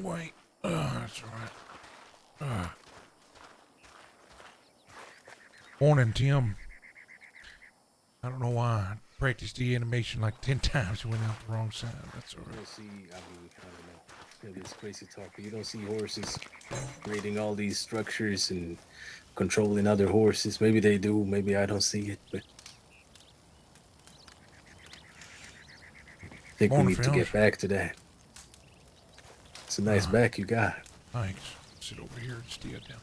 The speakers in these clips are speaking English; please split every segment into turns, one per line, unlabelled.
way. That's all right. Morning, Tim. I don't know why I practiced the animation like 10 times and went out the wrong side. That's all
You
right.
don't see, I mean, I don't know. Maybe it's crazy talk, but you don't see horses creating all these structures and controlling other horses. Maybe they do, maybe I don't see it, but I think we
Morning,
need to
fellas.
get back to that. It's a nice
Uh,
back you got.
Thanks. Sit over here and steer down.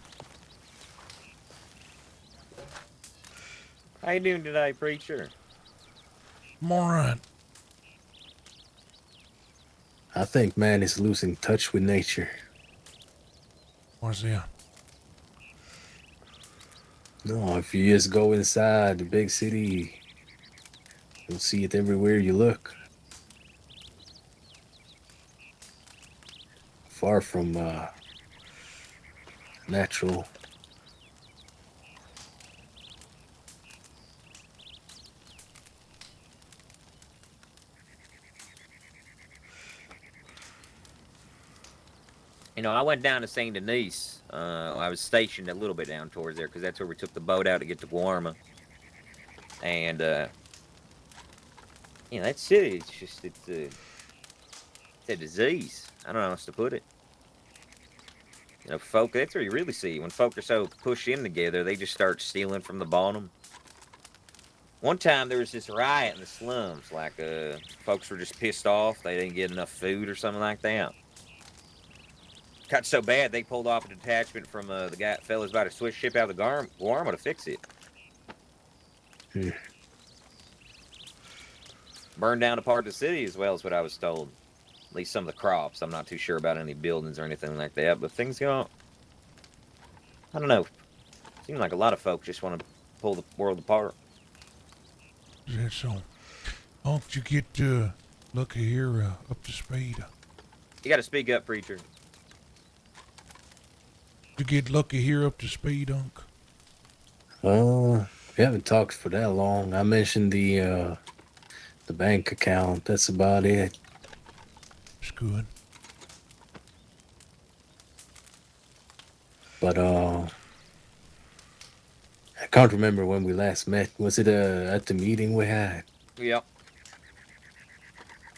How you doing today, preacher?
I'm all right.
I think man is losing touch with nature.
What's that?
No, if you just go inside the big city, you'll see it everywhere you look. Far from natural.
You know, I went down to St. Denis. I was stationed a little bit down towards there because that's where we took the boat out to get to Guarma. And, you know, that city, it's a disease. I don't know how else to put it. You know, folk, that's where you really see. When folk are so pushed in together, they just start stealing from the bottom. One time there was this riot in the slums. Like, folks were just pissed off. They didn't get enough food or something like that. Got so bad they pulled off a detachment from the fellas about to switch ship out of the Guarma to fix it.
Hmm.
Burned down a part of the city as well, is what I was told. At least some of the crops. I'm not too sure about any buildings or anything like that, but things go. I don't know. Seems like a lot of folks just want to pull the world apart.
Is that so? Why don't you get Lucky here up to speed?
You got to speak up, preacher.
You get Lucky here up to speed, Unc?
We haven't talked for that long. I mentioned the bank account. That's about it.
It's good.
But I can't remember when we last met. Was it at the meeting we had?
Yep.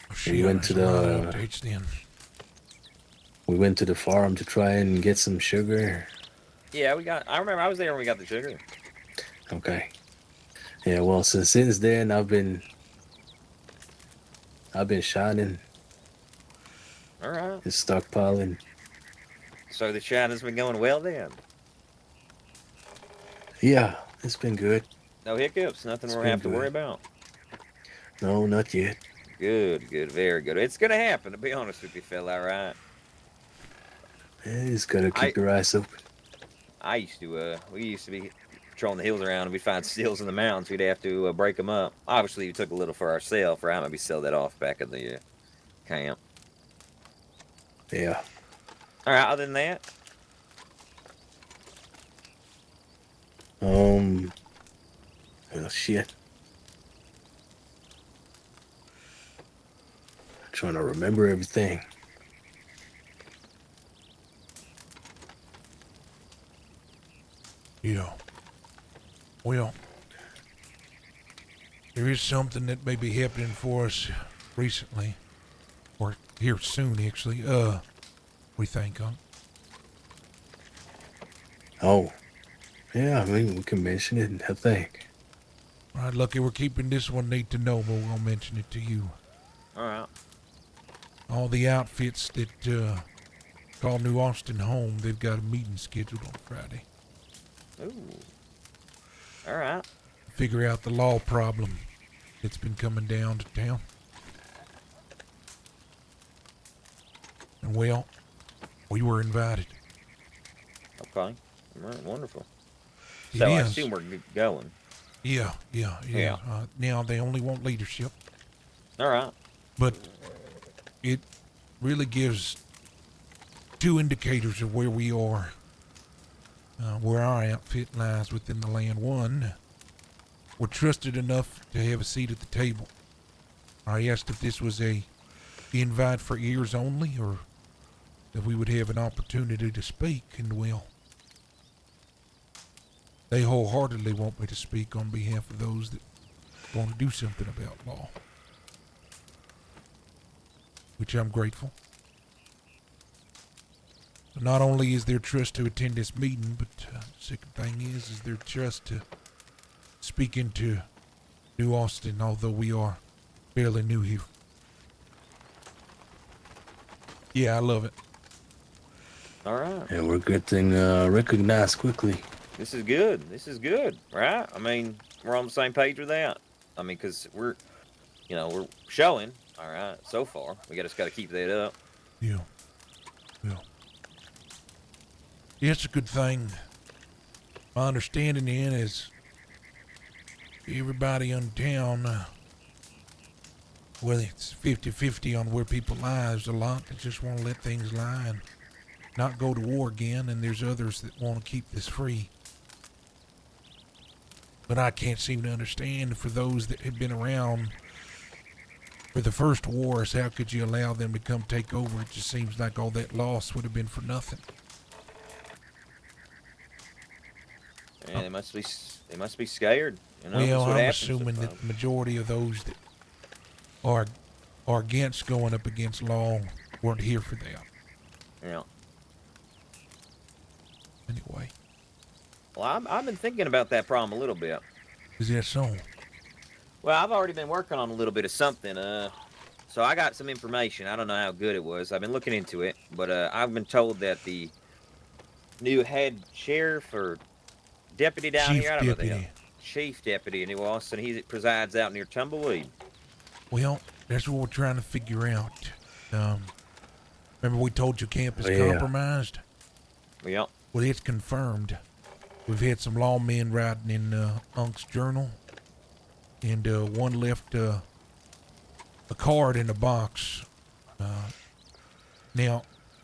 Oh, shit,
We went
there's
to
a lot of
the
updates then.
we went to the farm to try and get some sugar.
Yeah, I remember I was there when we got the sugar.
Okay. Yeah, well, since then I've been shining
All right.
and stockpiling.
So the China's been going well then.
Yeah, it's been good.
No hiccups. Nothing we're gonna have to worry about.
No, not yet.
Good, good, very good. It's gonna happen, to be honest with you, fella. All right.
You just gotta keep your eyes open.
We used to be patrolling the hills around, and we'd find steals in the mountains. We'd have to break them up. Obviously, we took a little for ourselves, right? Maybe sell that off back in the camp.
Yeah.
All right. Other than that,
Well, shit. I'm trying to remember everything.
Yeah. Well, there is something that may be happening for us recently, or here soon, actually. We think, Unc.
Oh, yeah. I mean, we can mention it. I think.
All right, Lucky, we're keeping this one neat to know, but we're gonna mention it to you.
all right.
All the outfits that call New Austin home, they've got a meeting scheduled on Friday.
Ooh. All right.
Figure out the law problem that's been coming down to town. And well, we were invited.
Okay. All right. Wonderful.
It
So I
is.
assume we're going.
Yeah.
Yeah.
Now they only want leadership,
All right.
but it really gives two indicators of where we are, where our outfit lies within the land. One, we're trusted enough to have a seat at the table. I asked if this was a invite for ears only, or that we would have an opportunity to speak, and well, they wholeheartedly want me to speak on behalf of those that want to do something about law, which I'm grateful. So not only is their trust to attend this meeting, but second thing is their trust to speak into New Austin, although we are fairly new here. Yeah, I love it.
All right.
And we're getting recognized quickly.
This is good. This is good, right? I mean, we're on the same page with that. I mean, because we're showing. All right, so far, we just got to keep that up.
Yeah. Yeah, it's a good thing. My understanding then is everybody in town, well, it's 50-50 on where people lie. There's a lot that just want to let things lie and not go to war again, and there's others that want to keep this free. But I can't seem to understand, for those that have been around for the first wars, how could you allow them to come take over? It just seems like all that loss would have been for nothing.
And they must be scared. You know,
Well,
that's what
I'm
happens
assuming that
sometimes.
the majority of those that are against going up against law weren't here for that.
Yeah.
Anyway,
Well, I've been thinking about that problem a little bit.
is that so?
Well, I've already been working on a little bit of something. So I got some information. I don't know how good it was. I've been looking into it, but I've been told that the new head sheriff or deputy down
Chief
here, I don't know
deputy.
the chief deputy in New Austin, he presides out near Tumbleweed.
Well, that's what we're trying to figure out. Remember we told you camp is
Oh, yeah.
compromised?
Well,
Well, it's confirmed. We've had some lawmen writing in Unc's journal, and one left a card in a box. Now,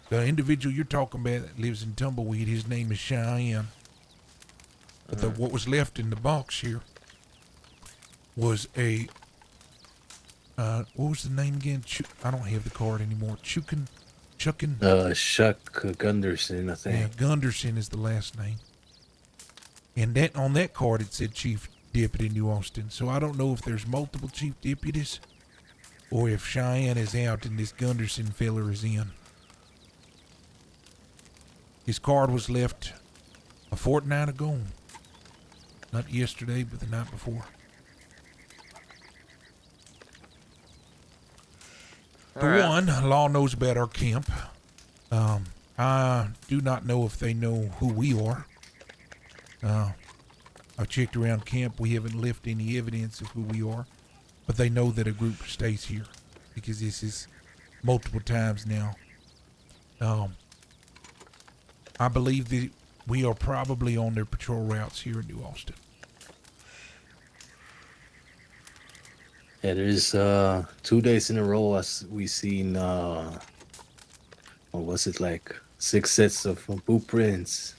the individual you're talking about that lives in Tumbleweed, his name is Cheyenne. But what was left in the box here was a, what was the name again? I don't have the card anymore. Chuckin?
Shuck Gunderson, I
Yeah,
think.
Gunderson is the last name. And that on that card it said Chief Deputy New Austin. So I don't know if there's multiple chief deputies or if Cheyenne is out and this Gunderson feller is in. His card was left a fortnight ago. Not yesterday, but the night before. For
All right.
one, law knows about our camp. I do not know if they know who we are. I've checked around camp. We haven't left any evidence of who we are. But they know that a group stays here. Because this is multiple times now. I believe that we are probably on their patrol routes here in New Austin.
Yeah, there's 2 days in a row as we seen what was it, like 6 sets of boot prints.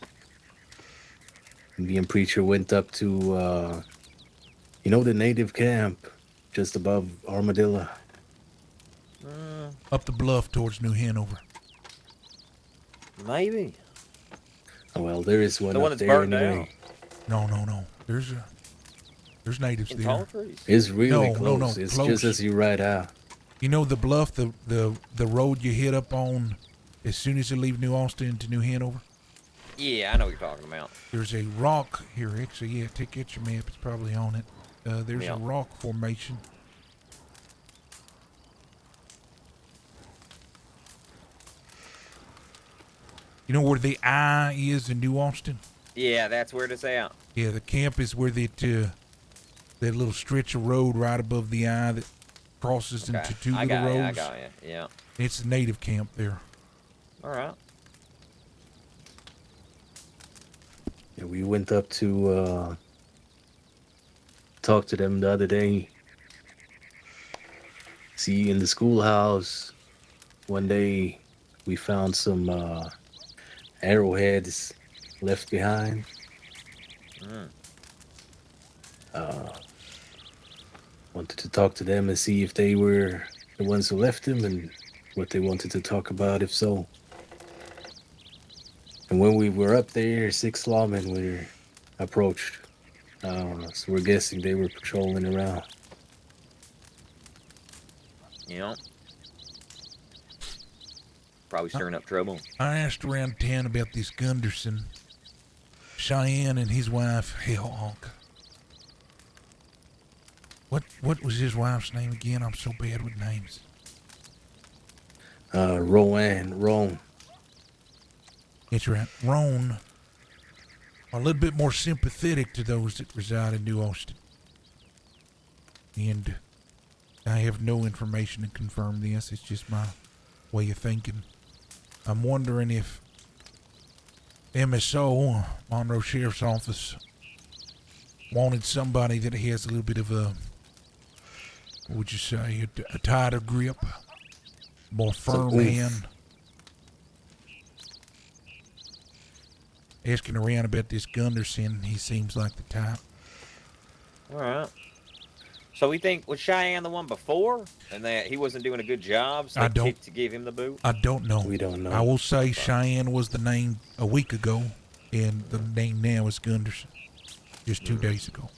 Me and Preacher went up to the native camp just above Armadillo.
Up the bluff towards New Hanover.
Maybe.
Well, there is one
The
up
one that's
there
burned
anyway.
No. There's natives
In
there.
tall trees.
It's really
No,
close.
no,
It's
close.
just as you ride out.
You know the bluff, the road you hit up on as soon as you leave New Austin into New Hanover?
Yeah, I know what you're talking about.
There's a rock here. Actually, yeah, take out your map. It's probably on it. There's
Yeah.
a rock formation. You know where the eye is in New Austin?
Yeah, that's where it's at.
Yeah, the camp is where that little stretch of road right above the eye that crosses
Okay.
into two
I
little
got you. I
roads.
got you. Yeah.
It's the native camp there.
All right.
Yeah, we went up to talk to them the other day. See, in the schoolhouse, one day we found some arrowheads left behind.
Mm.
Wanted to talk to them and see if they were the ones who left them and what they wanted to talk about, if so. And when we were up there, 6 lawmen were approached. So we're guessing they were patrolling around.
You know, probably stirring up trouble.
I asked around town about this Gunderson. Cheyenne and his wife, Hellhawk. What was his wife's name again? I'm so bad with names.
Roan.
That's right. Roan are a little bit more sympathetic to those that reside in New Austin. And I have no information to confirm this. It's just my way of thinking. I'm wondering if MSO, Monroe Sheriff's Office, wanted somebody that has a little bit of a, what would you say, a tighter grip, more firm
oomph.
hand. Asking around about this Gunderson, he seems like the type.
All right. So we think, was Cheyenne the one before, and that he wasn't doing a good job, so
I
they
don't-
kicked to give him the boot?
I don't know.
We don't know.
I will say Cheyenne was the name a week ago, and the name now is Gunderson, just 2 days ago.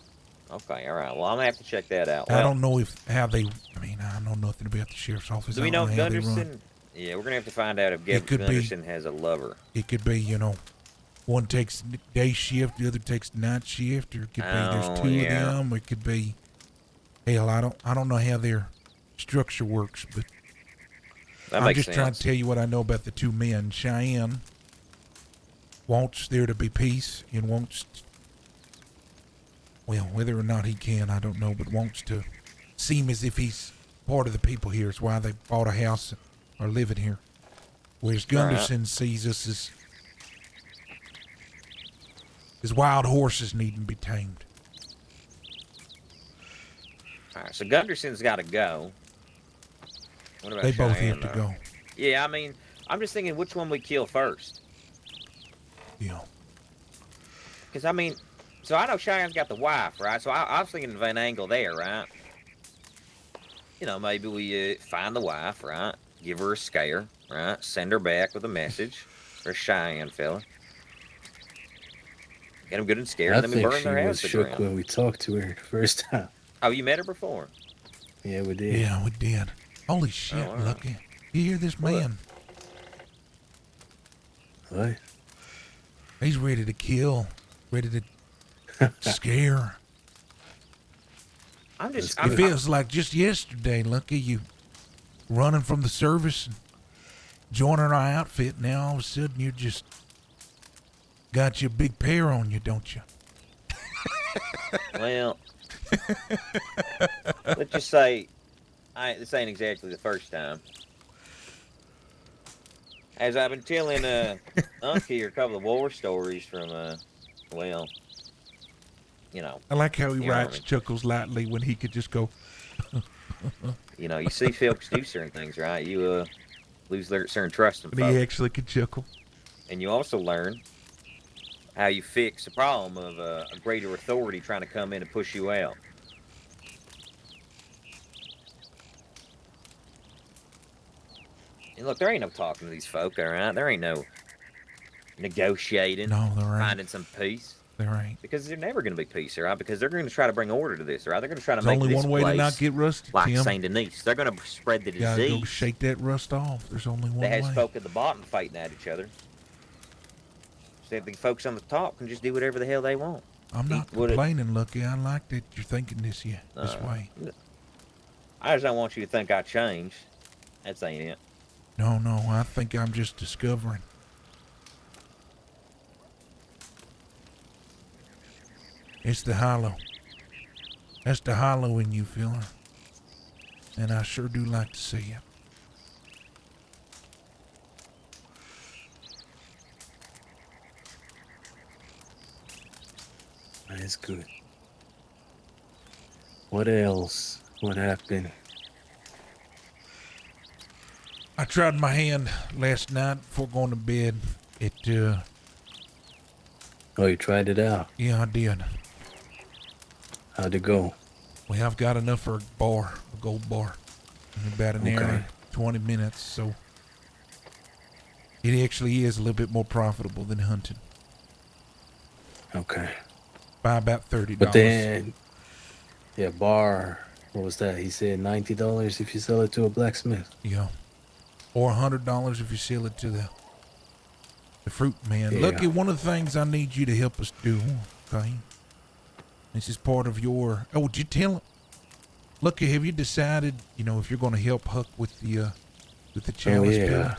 Okay, all right. Well, I'm gonna have to check that out.
I
Well,
don't know how they. I mean, I know nothing about the sheriff's office.
do we
I
know
don't
if
how they run.
Gunderson? Yeah, we're gonna have to find out if
It could be.
Gunderson has a lover.
It could be, one takes day shift, the other takes night shift, or it could be there's
Oh,
two
yeah.
of them. It could be, hell, I don't know how their structure works, but
That
I'm
makes
just trying
sense.
to tell you what I know about the two men. Cheyenne wants there to be peace and wants, well, whether or not he can, I don't know, but wants to seem as if he's part of the people here. It's why they bought a house and are living here. Whereas Gunderson sees us as wild horses needing to be tamed.
All right, so Gunderson's got to go. What about
They both
Cheyenne,
have to
though?
go.
Yeah, I mean, I'm just thinking which one we kill first. Because, I mean, so I know Cheyenne's got the wife, right? So I was thinking of an angle there, right? Maybe we find the wife, right? Give her a scare, right? Send her back with a message for a Cheyenne fella. Get them good and scared,
I
and then we
think
burn
she
their
was
house to the
shook
ground.
when we talked to her the first time.
Oh, you met her before?
Yeah, we did.
Yeah, we did. Holy shit,
all right.
Lucky. You hear this
What?
man?
What?
He's ready to kill, ready to scare.
I'm just...
That's
It
I'm,
feels like just yesterday, Lucky, you running from the service and joining our outfit. Now all of a sudden you just got your big pair on you, don't you?
Well, let's just say this ain't exactly the first time. As I've been telling Unc here a couple of war stories from, well,
I like how he
Yeah,
writes
I mean-
chuckles lightly when he could just go,
you see folks do certain things, right? You lose certain trust in
and he
folks.
actually could chuckle.
And you also learn how you fix the problem of a greater authority trying to come in and push you out. And look, there ain't no talking to these folk, all right? There ain't no negotiating,
No, there ain't.
finding some peace.
There ain't.
Because there's never going to be peace, all right? Because they're going to try to bring order to this, all right? They're going to try to
There's
make
only
this
one way to
place
not get rusty,
like
Tim.
St. Denis. They're going to spread the
You gotta go
disease
shake that rust off. There's only one
that has
way.
folk at the bottom fighting at each other. So the folks on the top can just do whatever the hell they want.
I'm not
Would it-
complaining, Lucky. I like that you're thinking this way.
I just don't want you to think I changed. That's ain't it.
No, I think I'm just discovering. It's the hollow. That's the hollow in you, fella. And I sure do like to see it.
That's good. What else? What happened?
I tried my hand last night before going to bed.
Oh, you tried it out.
Yeah, I did.
How'd it go?
Well, I've got enough for a gold bar, in about an hour
Okay.
and 20 minutes, so It actually is a little bit more profitable than hunting
Okay.
by about $30.
But then, yeah, bar. What was that? He said $90 if you sell it to a blacksmith.
Yeah. Or $100 if you sell it to the fruit man.
Yeah.
Lucky, one of the things I need you to help us do, okay? This is part of your. Oh, did you tell him? Lucky, have you decided, if you're going to help Huck with the challenge?
yeah.
Pillar?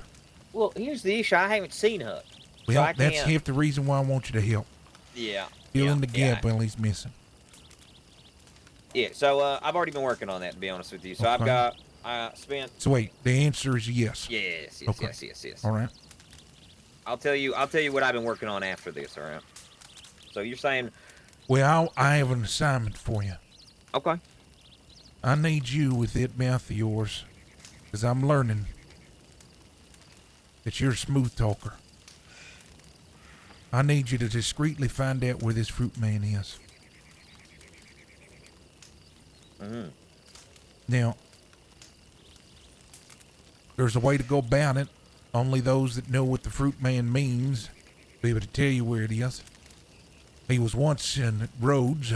Well, here's the issue. I haven't seen Huck.
Well,
I
that's
can't-
half the reason why I want you to help.
Yeah.
Fill
yeah,
in the gap
Yeah.
while he's missing.
Yeah, so I've already been working on that, to be honest with you. So
Okay.
I spent.
So wait, the answer is yes.
Yes, yes,
Okay.
yes.
All right.
I'll tell you what I've been working on after this. All right. So you're saying,
Well, I have an assignment for you.
okay,
I need you with that mouth of yours, because I'm learning that you're a smooth talker. I need you to discreetly find out where this fruit man is.
mm-hmm.
Now, there's a way to go about it. Only those that know what the fruit man means will be able to tell you where it is. He was once in Rhodes,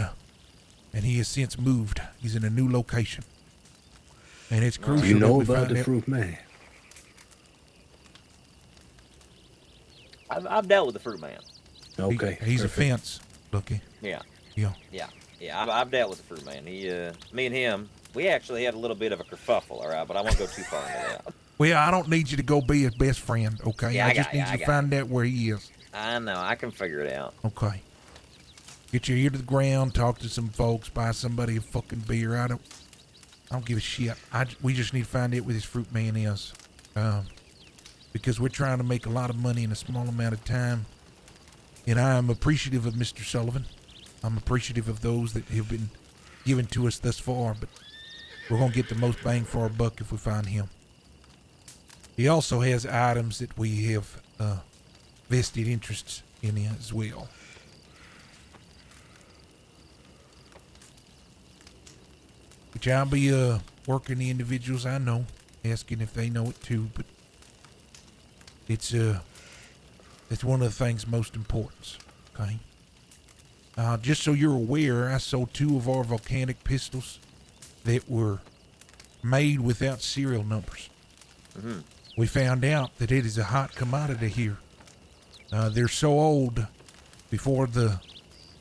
and he has since moved. He's in a new location. And it's crucial
Do you
that
know
we
about
find
the
out.
fruit man?
I've dealt with the fruit man.
Okay.
He's a
perfect.
fence, Lucky.
Yeah,
Yeah.
I've dealt with the fruit man. Me and him, we actually had a little bit of a kerfuffle, all right, but I won't go too far into that.
Well, I don't need you to go be his best friend, okay?
Yeah,
I
I
just
got
need
you,
you
I
to
got
find out where he is.
I know, I can figure it out.
Okay. Get your ear to the ground, talk to some folks, buy somebody a fucking beer. I don't give a shit. We just need to find out where this fruit man is. Because we're trying to make a lot of money in a small amount of time. And I am appreciative of Mr. Sullivan. I'm appreciative of those that have been given to us thus far, but we're going to get the most bang for our buck if we find him. He also has items that we have vested interests in as well. Which I'll be working the individuals I know, asking if they know it too, but it's one of the things most important, okay? Just so you're aware, I sold 2 of our volcanic pistols that were made without serial numbers.
Mm-hmm.
We found out that it is a hot commodity here. They're so old, before the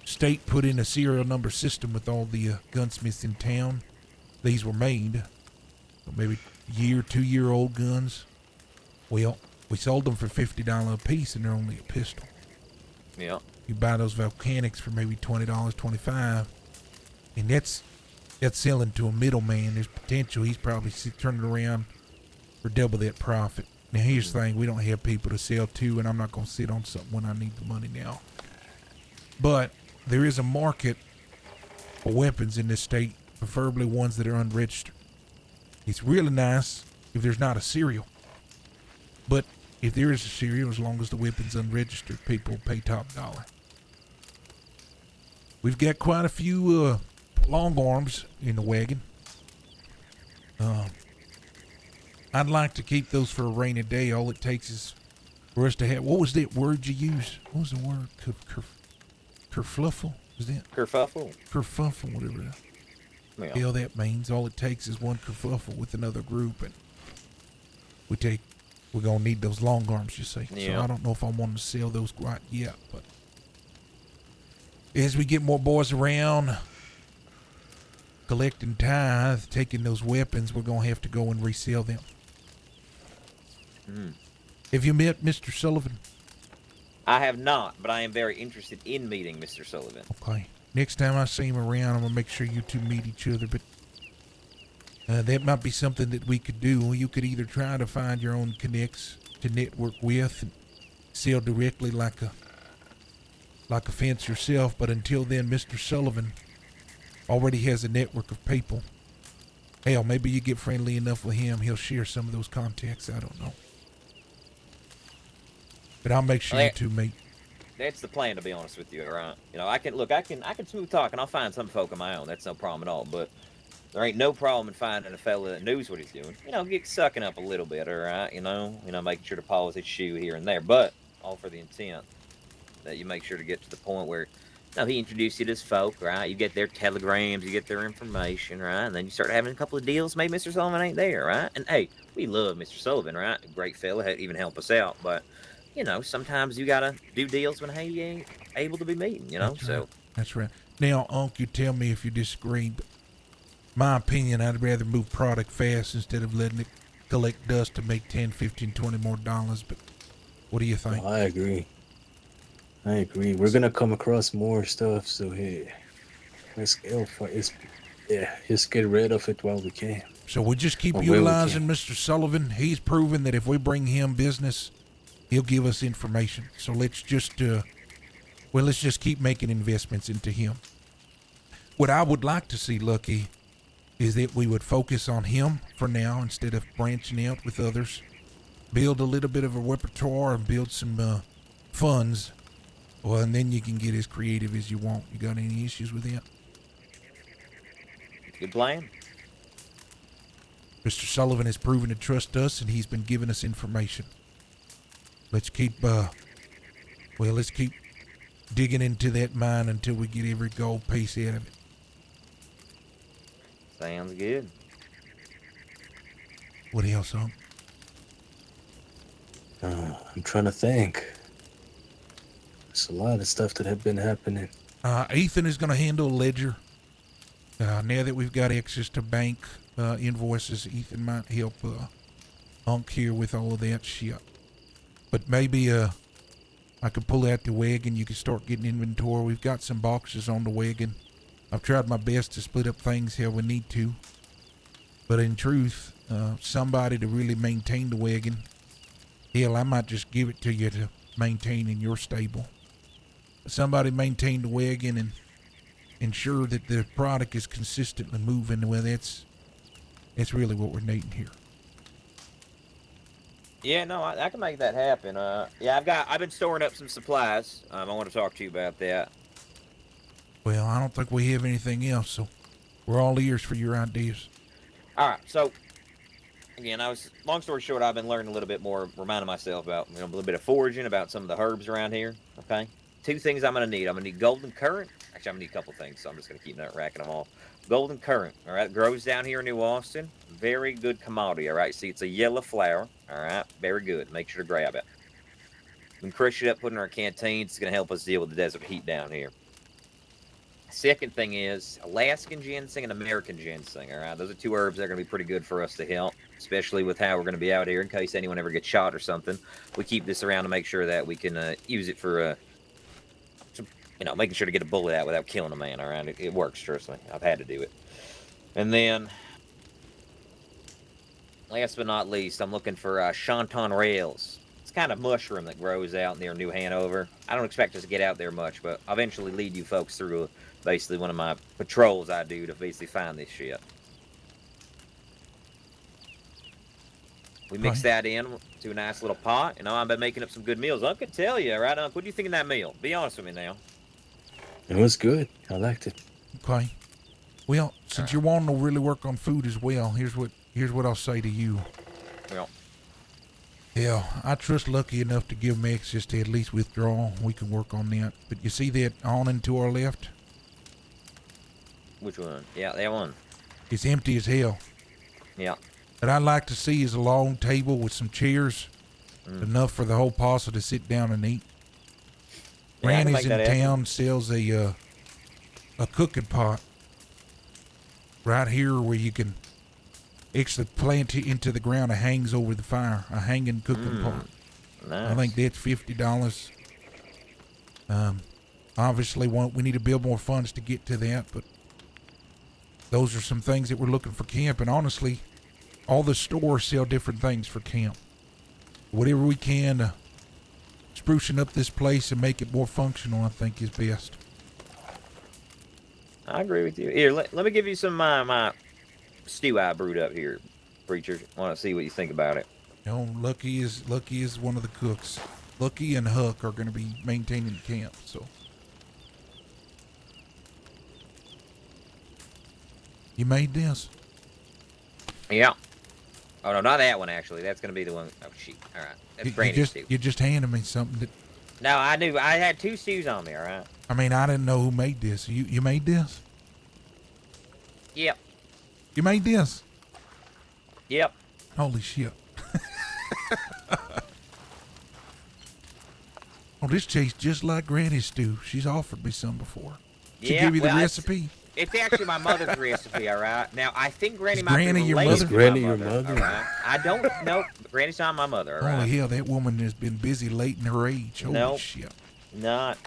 state put in a serial number system with all the gunsmiths in town, these were made. Maybe year, 2-year-old guns. Well, we sold them for $50 a piece, and they're only a pistol.
Yeah.
You buy those volcanics for maybe $20, $25, and that's selling to a middleman. There's potential he's probably turning around for double that profit. Now here's the thing: we don't have people to sell to, and I'm not going to sit on something when I need the money now. But there is a market for weapons in this state, preferably ones that are unregistered. It's really nice if there's not a serial, but if there is a serial, as long as the weapon's unregistered, people will pay top dollar. We've got quite a few long arms in the wagon. I'd like to keep those for a rainy day. All it takes is for us to have. What was that word you used? What was the word? Kerfluffle? Is that
Kerfuffle.
kerfuffle? Whatever the
Yeah.
hell that means. All it takes is one kerfuffle with another group, and we're gonna need those long arms, you see. So
Yeah.
I don't know if I want to sell those quite yet, but as we get more boys around collecting tithe, taking those weapons, we're gonna have to go and resell them.
Mm.
Have you met Mr. Sullivan?
I have not, but I am very interested in meeting Mr. Sullivan.
Okay. Next time I see him around, I'm gonna make sure you two meet each other. But that might be something that we could do. You could either try to find your own connects to network with and sell directly like a fence yourself. But until then, Mr. Sullivan already has a network of people. Hell, maybe you get friendly enough with him, he'll share some of those contacts. I don't know. But I'll make sure you two meet.
That's the plan, to be honest with you, all right? You know, I can smooth talk, and I'll find some folk of my own. That's no problem at all. But there ain't no problem in finding a fella that knows what he's doing. Get sucking up a little bit, all right. Making sure to polish his shoe here and there, but all for the intent that you make sure to get to the point where he introduced you to his folk, right? You get their telegrams, you get their information, right? And then you start having a couple of deals. Maybe Mr. Sullivan ain't there, right? And hey, we love Mr. Sullivan, right? Great fella, even help us out. But sometimes you gotta do deals when he ain't able to be meeting.
That's
So
right. That's right. Now, Unc, you tell me if you disagree, but my opinion, I'd rather move product fast instead of letting it collect dust to make 10, 15, 20 more dollars. But what do you think?
Oh, I agree. We're gonna come across more stuff, so hey, just get rid of it while we can.
So we just keep
Or where we
utilizing Mr. Sullivan. He's proven that if we bring him business, he'll give us information. So let's just keep making investments into him. What I would like to see, Lucky, is that we would focus on him for now instead of branching out with others. Build a little bit of a repertoire and build some funds. Well, and then you can get as creative as you want. You got any issues with that?
good plan.
Mr. Sullivan has proven to trust us, and he's been giving us information. Let's keep digging into that mine until we get every gold piece out of it.
Sounds good.
What else, Unc?
I'm trying to think. There's a lot of stuff that have been happening.
Ethan is going to handle ledger. Now that we've got access to bank invoices, Ethan might help Unc here with all of that shit. But maybe I could pull out the wagon. You can start getting inventory. We've got some boxes on the wagon. I've tried my best to split up things how we need to. But in truth, somebody to really maintain the wagon. Hell, I might just give it to you to maintain in your stable. Somebody maintain the wagon and ensure that the product is consistently moving. Well, that's really what we're needing here.
Yeah, no, I can make that happen. I've been storing up some supplies. I want to talk to you about that.
Well, I don't think we have anything else, so we're all ears for your ideas.
All right, so again, long story short, I've been learning a little bit more, reminding myself about a little bit of foraging, about some of the herbs around here. Okay, 2 things I'm gonna need. I'm gonna need golden currant. Actually, I'm gonna need a couple things, so I'm just gonna keep racking them off. Golden currant, all right, grows down here in New Austin. Very good commodity, all right. See, it's a yellow flower, all right, very good. Make sure to grab it. We can crush it up, put it in our canteens. It's gonna help us deal with the desert heat down here. Second thing is Alaskan ginseng and American ginseng. All right, those are 2 herbs that are going to be pretty good for us to help, especially with how we're going to be out here in case anyone ever gets shot or something. We keep this around to make sure that we can use it for, making sure to get a bullet out without killing a man. All right, it works. Trust me, I've had to do it. And then, last but not least, I'm looking for Shanton rails. It's kind of mushroom that grows out near New Hanover. I don't expect us to get out there much, but I'll eventually lead you folks through basically one of my patrols I do to basically find this shit. We mix that in to a nice little pot. I've been making up some good meals. I could tell you, right, Unc? What do you think of that meal? Be honest with me now.
It was good. I liked it.
Okay. Well, since you're wanting to really work on food as well, here's what I'll say to you.
Well,
Yeah, I trust Lucky enough to give me access to at least withdrawal. We can work on that. But you see that awning to our left?
which one? Yeah, that one.
It's empty as hell.
Yeah.
What I'd like to see is a long table with some chairs, enough for the whole posse to sit down and eat.
Yeah, I can
Granny's
make
in
that happen.
town sells a cooking pot right here where you can actually plant it into the ground. It hangs over the fire. A hanging cooking pot.
Nice.
I think that's $50. Obviously, we need to build more funds to get to that, but those are some things that we're looking for camp. And honestly, all the stores sell different things for camp. Whatever we can, sprucing up this place and make it more functional, I think is best.
I agree with you. Here, let me give you some of my stew I brewed up here, preacher. Want to see what you think about it.
You know, Lucky is one of the cooks. Lucky and Huck are going to be maintaining camp, so. You made this?
Yeah. Oh no, not that one actually. That's gonna be the one. Oh shit. All right. That's
You
Granny's stew.
just handed me something that.
No, I knew. I had 2 stews on me. All right.
I mean, I didn't know who made this. You made this?
Yep.
You made this?
Yep.
Holy shit! Oh, this tastes just like Granny's stew. She's offered me some before. She
Yeah,
give you the
well,
recipe?
It's actually my mother's recipe. All right. Now I think Granny
Is
might
Granny
be
your
related
mother?
to
Granny
my
your
mother.
mother?
All right. I don't know. Granny's not my mother. All right.
Holy hell, that woman has been busy late in her age. Holy
Nope.
shit.
Not.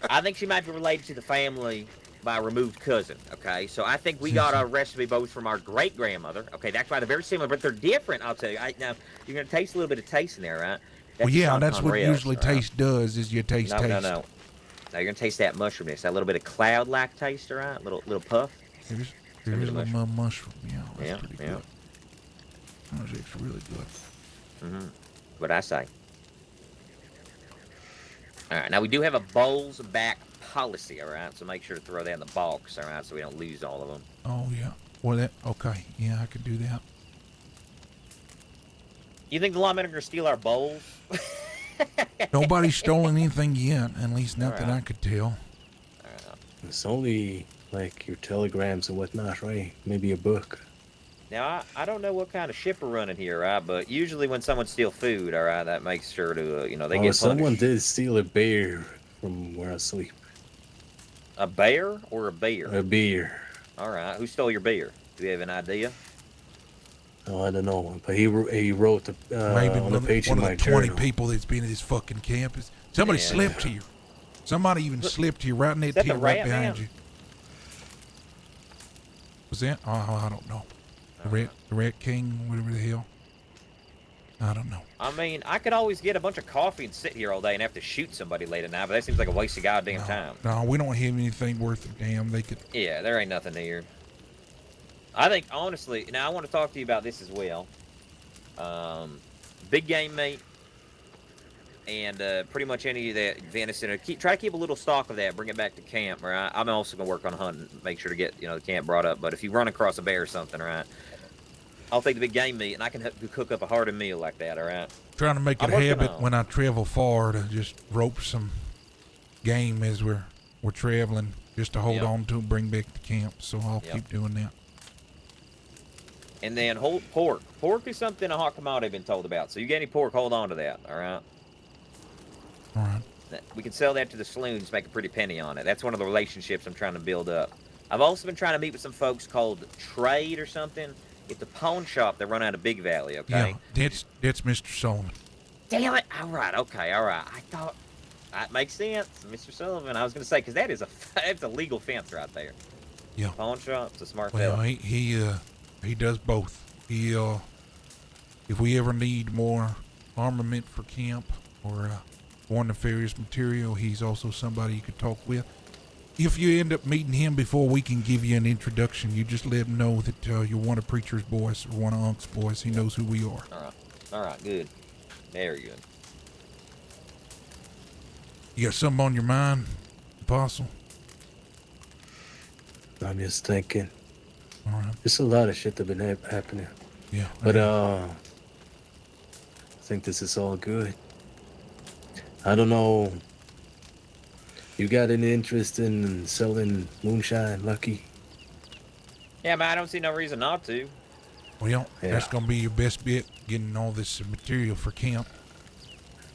I think she might be related to the family by a removed cousin. Okay, so I think we got our recipe both from our great grandmother. Okay, that's why they're very similar, but they're different. I'll tell you. Now you're gonna taste a little bit of taste in there, right?
Well, yeah,
Sean
that's what
Conrail's,
usually
all right?
taste does is you taste
No,
taste.
no, no. Now you're gonna taste that mushroomness, that little bit of cloud-like taste, all right? Little puff.
Here's
Give me
a
the
little mushroom. Yeah, that's
Yeah,
pretty
yeah.
good. That was actually really good.
What I say. All right, now we do have a bowls back policy, all right? So make sure to throw that in the box, all right, so we don't lose all of them.
Oh yeah. Well, that okay. Yeah, I can do that.
You think the lawmen are gonna steal our bowls?
Nobody's stolen anything yet, at least not that I
Alright.
could tell.
It's only like your telegrams and whatnot, right? Maybe a book.
Now, I don't know what kind of ship we're running here, right? But usually when someone steals food, all right, that makes sure to, they get punished.
Someone did steal a bear from where I sleep.
A bear or a beer?
A beer.
All right. Who stole your beer? Do you have an idea?
Oh, I don't know, but he wrote
Maybe
on the page
one
in
of
my
the 20
journal.
people that's been at this fucking campus. Somebody
Yeah.
slept here. Somebody even slept here right in that
that the
tent right
rat
behind
man?
you. Was that? Oh, I don't know. The rat king, whatever the hell. I don't know.
I mean, I could always get a bunch of coffee and sit here all day and have to shoot somebody late at night, but that seems like a waste of goddamn time.
No, we don't have anything worth a damn. They could.
Yeah, there ain't nothing here. I think, honestly, now I want to talk to you about this as well. Big game meat and pretty much any of that venison. Try to keep a little stock of that. Bring it back to camp, right? I'm also going to work on hunting. Make sure to get, the camp brought up. But if you run across a bear or something, right? I'll take the big game meat, and I can cook up a hearty meal like that, all right?
Trying to make it
I'm
a
working
habit
on it.
when I travel far to just rope some game as we're traveling, just to hold
Yep.
on to and bring back to camp. So I'll
Yep.
keep doing that.
And then whole pork. Pork is something a hot commodity I've been told about. So you get any pork, hold on to that, all right?
All right.
We can sell that to the saloons, make a pretty penny on it. That's one of the relationships I'm trying to build up. I've also been trying to meet with some folks called Trade or something. It's a pawn shop that run out of Big Valley, okay?
Yeah, that's Mr. Sullivan.
Damn it! All right, okay, all right. I thought that makes sense, Mr. Sullivan. I was going to say, because that's a legal fence right there.
Yeah.
Pawn shop's a smart
Well,
fella.
he does both. If we ever need more armament for camp or more nefarious material, he's also somebody you could talk with. If you end up meeting him before we can give you an introduction, you just let him know that you're one of Preacher's boys or one of Unc's boys. He knows who we are.
All right, good. Very good.
You got something on your mind, Apostle?
I'm just thinking.
All right.
There's a lot of shit that been happening.
Yeah.
But I think this is all good. I don't know. You got any interest in selling moonshine, Lucky?
Yeah, man, I don't see no reason not to.
Well,
Yeah.
that's gonna be your best bet, getting all this material for camp.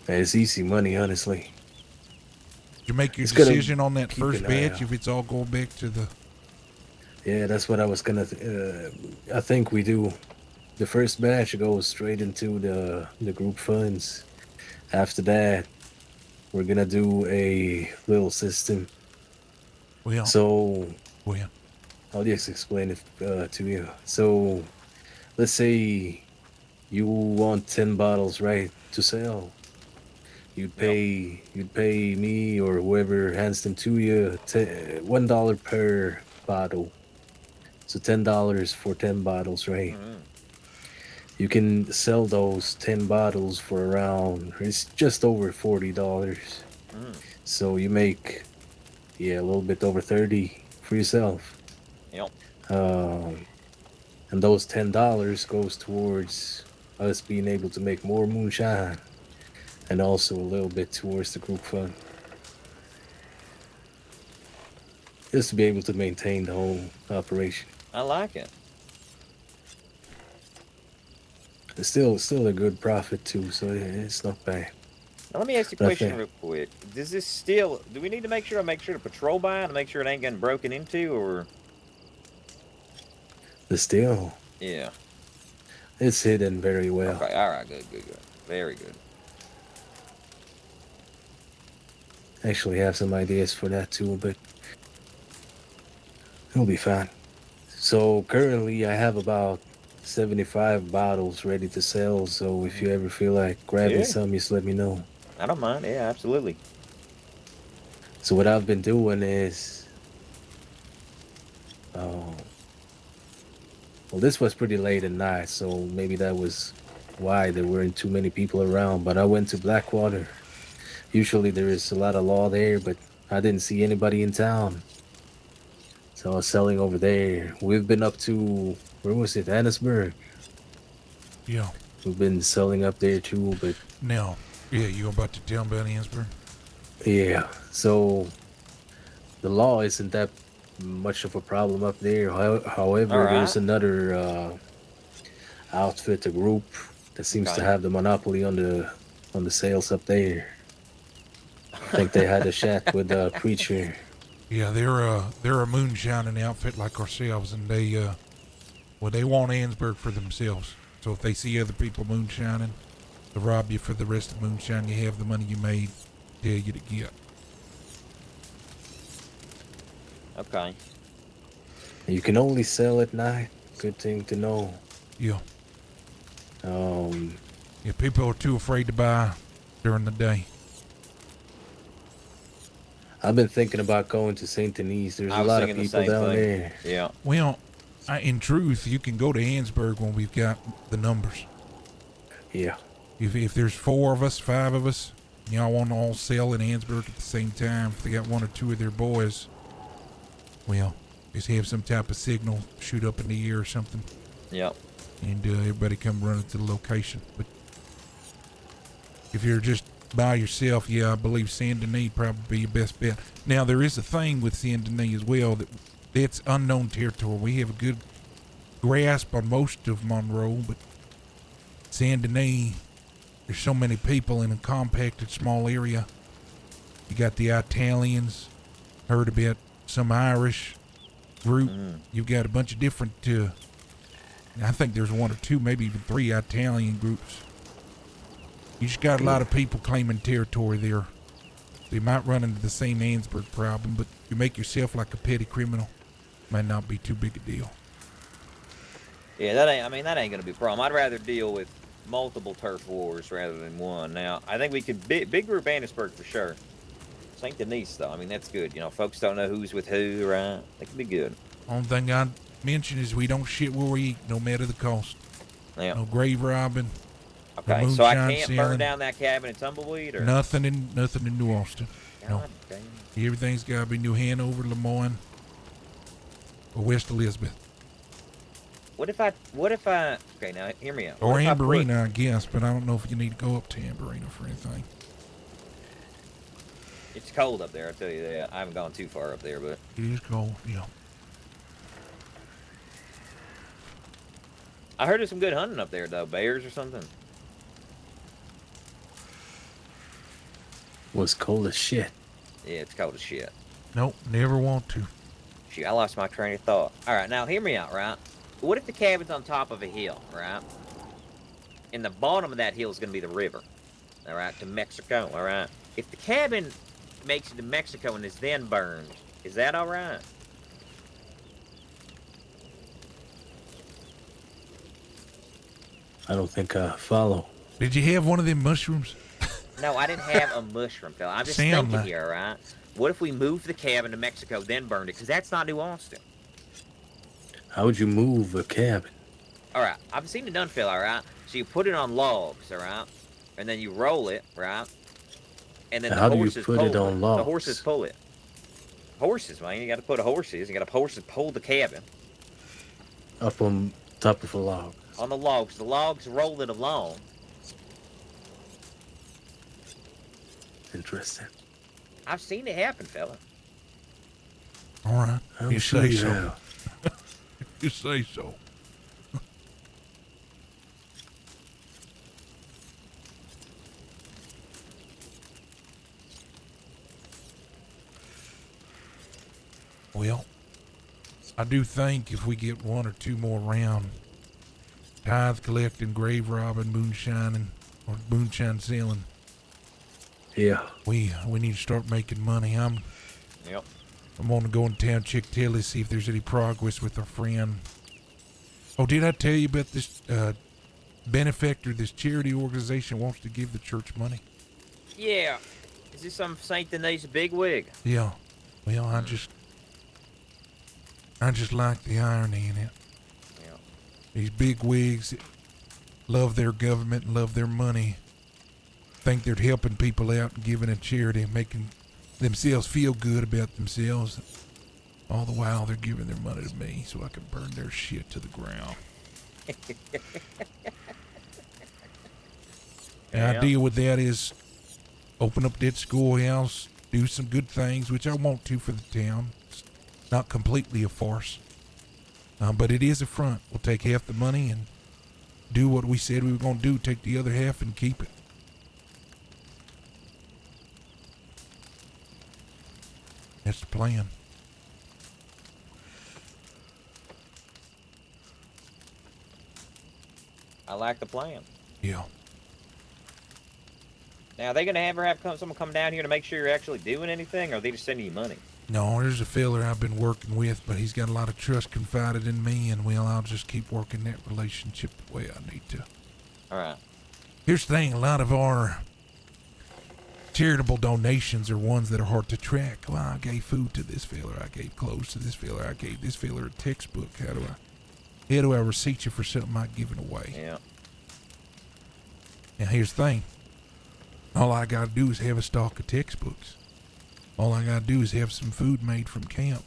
Man, it's easy money, honestly.
Did you make your
It's gonna
decision on that
keep
first
an eye
batch?
out.
If it's all going back to the
Yeah, that's what I was gonna. I think we do. The first batch goes straight into the group funds. After that, we're gonna do a little system.
well,
So
well,
I'll just explain it to you. So let's say you want 10 bottles, right, to sell. You'd pay me or whoever hands them to you $1 per bottle. So $10 for 10 bottles, right?
Mhm.
You can sell those 10 bottles for around, it's just over $40.
Mm.
So you make, a little bit over 30 for yourself.
Yep.
And those $10 goes towards us being able to make more moonshine, and also a little bit towards the group fund, just to be able to maintain the whole operation.
I like it.
It's still a good profit too, so it's not bad.
Now let me ask you a
But I
question
think-
real quick. Does this still? Do we need to make sure to patrol by it to make sure it ain't getting broken into, or?
The steel,
Yeah.
it's hidden very well.
Okay. All right. Good. Very good.
Actually have some ideas for that too, but it'll be fine. So currently I have about 75 bottles ready to sell, so if you ever feel like grabbing
Yeah.
some, just let me know.
I don't mind. Yeah, absolutely.
So what I've been doing is, well, this was pretty late at night, so maybe that was why there weren't too many people around, but I went to Blackwater. Usually there is a lot of law there, but I didn't see anybody in town. So I was selling over there. We've been up to, where was it, Annisburg?
Yeah.
We've been selling up there too, but
Now, yeah, you about to tell me about Ansburg?
yeah. So the law isn't that much of a problem up there. However,
All right.
there's another outfit, a group that seems to
Okay.
have the monopoly on the sales up there. I think they had a chat with the preacher.
Yeah, they're a moonshining outfit like ourselves, and they want Ansburg for themselves. So if they see other people moonshining, they'll rob you for the rest of the moonshine you have, the money you made, tell you to get.
Okay.
You can only sell at night. Good thing to know.
Yeah,
Um,
yeah. People are too afraid to buy during the day.
I've been thinking about going to Saint Denis. There's
I
a
was
lot of
thinking the
people
same
down
thing.
there.
Yeah.
Well, in truth, you can go to Ansburg when we've got the numbers.
Yeah.
If there's 4 of us, 5 of us, y'all want to all sell in Ansburg at the same time, if they got 1 or 2 of their boys, well, just have some type of signal, shoot up in the air or something,
Yep.
and everybody come running to the location. But if you're just by yourself, yeah, I believe Saint Denis probably be your best bet. Now, there is a thing with Saint Denis as well, that's unknown territory. We have a good grasp on most of Monroe, but Saint Denis, there's so many people in a compacted small area. You got the Italians, heard about some Irish group. You've got a bunch of different, I think there's 1 or 2, maybe even 3 Italian groups. You just got a lot of people claiming territory there. They might run into the same Ansburg problem, but you make yourself like a petty criminal, might not be too big a deal.
Yeah, that ain't gonna be a problem. I'd rather deal with multiple turf wars rather than one. Now, I think we could big group Annisburg for sure. Saint Denis though, I mean that's good. You know, folks don't know who's with who, right? That could be good.
Only thing I'd mention is we don't shit where we eat, no matter the cost.
Yeah.
No grave robbing,
Okay, so I
moonshine
can't
selling.
burn down that cabin in Tumbleweed, or
nothing in New Austin. No.
God damn.
Everything's got to be New Hanover, Lemoyne, or West Elizabeth,
What if I? Okay, now hear me out.
or
What if I put-
Amberina, I guess. But I don't know if you need to go up to Amberina for anything.
It's cold up there. I tell you that. I haven't gone too far up there, but
It is cold, yeah.
I heard there's some good hunting up there though. Bears or something.
Was cold as shit.
Yeah, it's cold as shit.
Nope, never want to.
Shoot, I lost my train of thought. All right, now hear me out, right? What if the cabin's on top of a hill, right? And the bottom of that hill is going to be the river, all right, to Mexico, all right? If the cabin makes it to Mexico and is then burned, is that all right?
I don't think I follow.
Did you have one of them mushrooms?
No, I didn't have a mushroom, fella. I'm just
Sound
thinking
like-
here, all right? What if we moved the cabin to Mexico, then burned it? Because that's not New Austin.
How would you move a cabin?
All right, I've seen it done, Phil. All right, so you put it on logs, all right, and then you roll it, right, and then
How
the
do you
horses
put
pull
it on
The
logs?
horses pull it. Horses, man. You got to put horses. You got to horses pull the cabin
Up on top of a log.
on the logs. The logs roll it along.
Interesting.
I've seen it happen, fella.
All right.
I'm
You
sure
say
you
so.
have.
You say so. Well, I do think if we get one or two more round tithe collecting, grave robbing, moonshining, or moonshine selling,
Yeah.
we need to start making money. I'm
Yep.
going to go in town, check Tilly, see if there's any progress with our friend. Oh, did I tell you about this benefactor, this charity organization wants to give the church money?
Yeah. Is this some Saint Denis bigwig?
Yeah. Well, I just like the irony in it.
Yeah.
These big wigs that love their government and love their money think they're helping people out and giving a charity and making themselves feel good about themselves. All the while they're giving their money to me so I can burn their shit to the ground. The
Yeah.
idea with that is open up that schoolhouse, do some good things, which I want to for the town. It's not completely a farce, but it is a front. We'll take half the money and do what we said we were going to do, take the other half and keep it. That's the plan.
I like the plan.
Yeah.
Now, are they going to ever have someone come down here to make sure you're actually doing anything, or are they just sending you money?
No, there's a fella I've been working with, but he's got a lot of trust confided in me, and well, I'll just keep working that relationship the way I need to.
All right.
Here's the thing, a lot of our charitable donations are ones that are hard to track. Well, I gave food to this fella, I gave clothes to this fella, I gave this fella a textbook. How do I receipt you for something I've given away?
Yeah.
Now, here's the thing. All I gotta do is have a stock of textbooks. All I gotta do is have some food made from camp.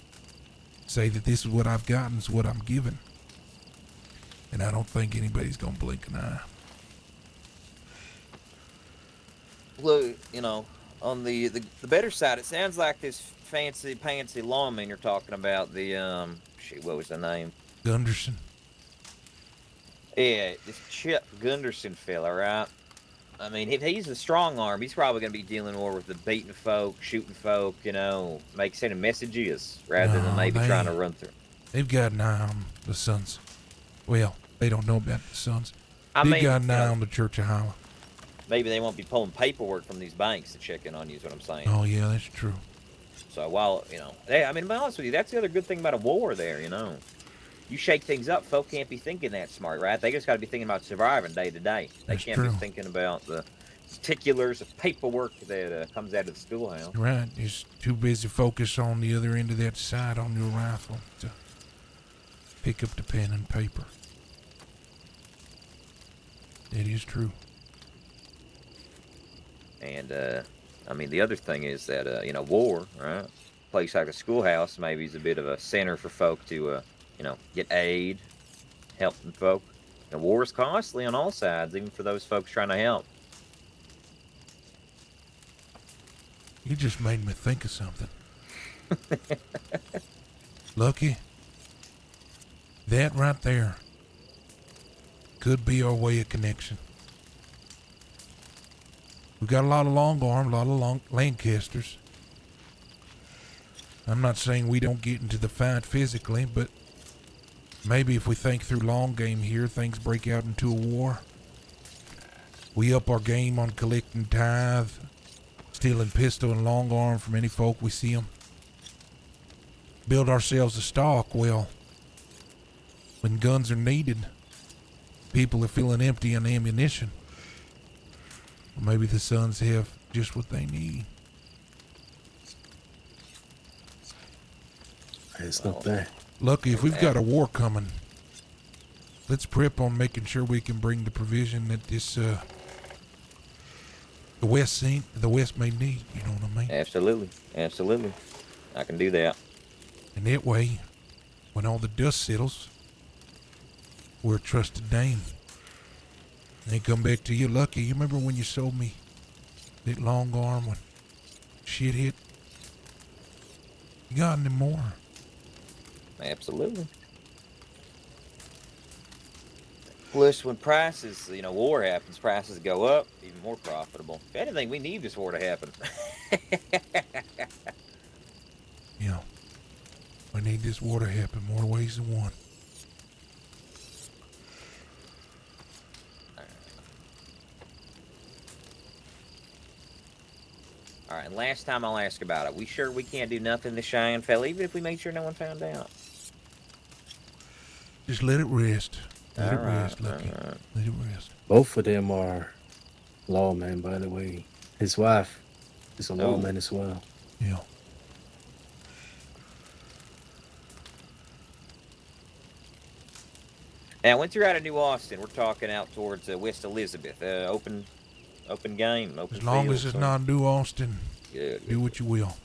Say that this is what I've got and it's what I'm given. And I don't think anybody's gonna blink an eye.
Look, on the better side, it sounds like this fancy pantsy lawman you're talking about. The what was the name?
Gunderson.
Yeah, this Chip Gunderson fella, right? I mean, if he's a strong arm, he's probably going to be dealing more with the beating folk, shooting folk, sending messages rather than
No,
maybe
they-
trying to run through.
They've got an eye on the Sons. Well, they don't know about the Sons.
I
They've
mean,
got an eye on the Church of Howell.
maybe they won't be pulling paperwork from these banks to check in on you, is what I'm saying.
Oh, yeah, that's true.
So while, to be honest with you, that's the other good thing about a war there, You shake things up, folk can't be thinking that smart, right? They just got to be thinking about surviving day to day. They
That's
can't
true.
be thinking about the particulars of paperwork that comes out of the schoolhouse.
Right. You're too busy focused on the other end of that sight on your rifle to pick up the pen and paper. It is true.
And, the other thing is that, war, right? A place like a schoolhouse maybe is a bit of a center for folk to, get aid, helping folk. And war is costly on all sides, even for those folks trying to help.
You just made me think of something. Lucky, that right there could be our way of connection. We got a lot of long arm, a lot of Lancasters. I'm not saying we don't get into the fight physically, but maybe if we think through long game here, things break out into a war. We up our game on collecting tithe, stealing pistol and long arm from any folk we see 'em. Build ourselves a stock. Well, when guns are needed, people are feeling empty on ammunition. Or maybe the Sons have just what they need.
It's not bad.
Lucky, if we've got a war coming, let's prep on making sure we can bring the provision that the West may need. You know what I mean?
Absolutely. Absolutely. I can do that.
And that way, when all the dust settles, we're a trusted name. And they come back to you lucky. You remember when you sold me that long arm when shit hit? You got any more?
Absolutely. Plus, when prices, war happens, prices go up, even more profitable. If anything, we need this war to happen.
Yeah. We need this war to happen more ways than one.
All right, and last time I'll ask about it. We sure we can't do nothing to Cheyenne fella, even if we made sure no one found out?
Just let it rest. Let it
All right,
rest, Lucky.
all right.
Let it rest.
Both of them are lawmen, by the way. His wife is a lawman as well.
Yeah.
Now, once you're out of New Austin, we're talking out towards West Elizabeth. Open game, open
As long
field,
as it's
so-
not New Austin,
Good.
do what you will.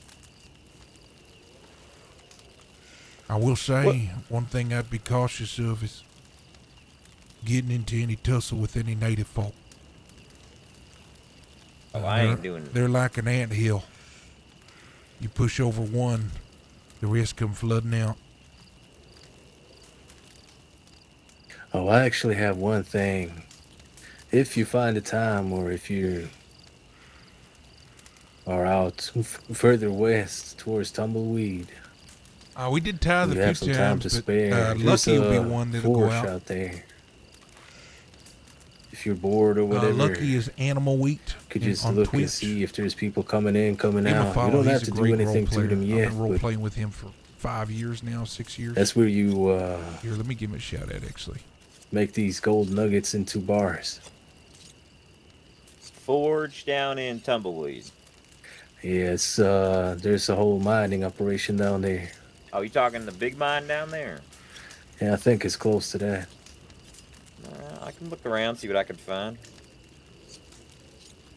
I will say one thing I'd be cautious of is getting into any tussle with any native folk.
Oh, I ain't doing.
They're like an anthill. You push over one, the rest come flooding out.
Oh, I actually have one thing. If you find a time, or if you are out further west towards Tumbleweed,
We did tithe
you
a
have
few
some time
times,
to
but
spare. There's
Lucky will be
a
one that'll go
forge
out.
there. If you're bored or whatever,
Lucky is Animal Wheat
could
in-
just
on
look
Twitch.
and see if there's people coming in, coming
Give him a
out. You
follow.
don't have
He's
to
a
do
great
anything
role
to
player.
them
I've
yet,
been role
but
playing with him for 5 years now, 6 years.
that's where you
Here, let me give him a shout out, actually.
make these gold nuggets into bars.
Forge down in Tumbleweed.
Yes, there's a whole mining operation down there.
Oh, you talking the big mine down there?
Yeah, I think it's close to that.
I can look around, see what I can find.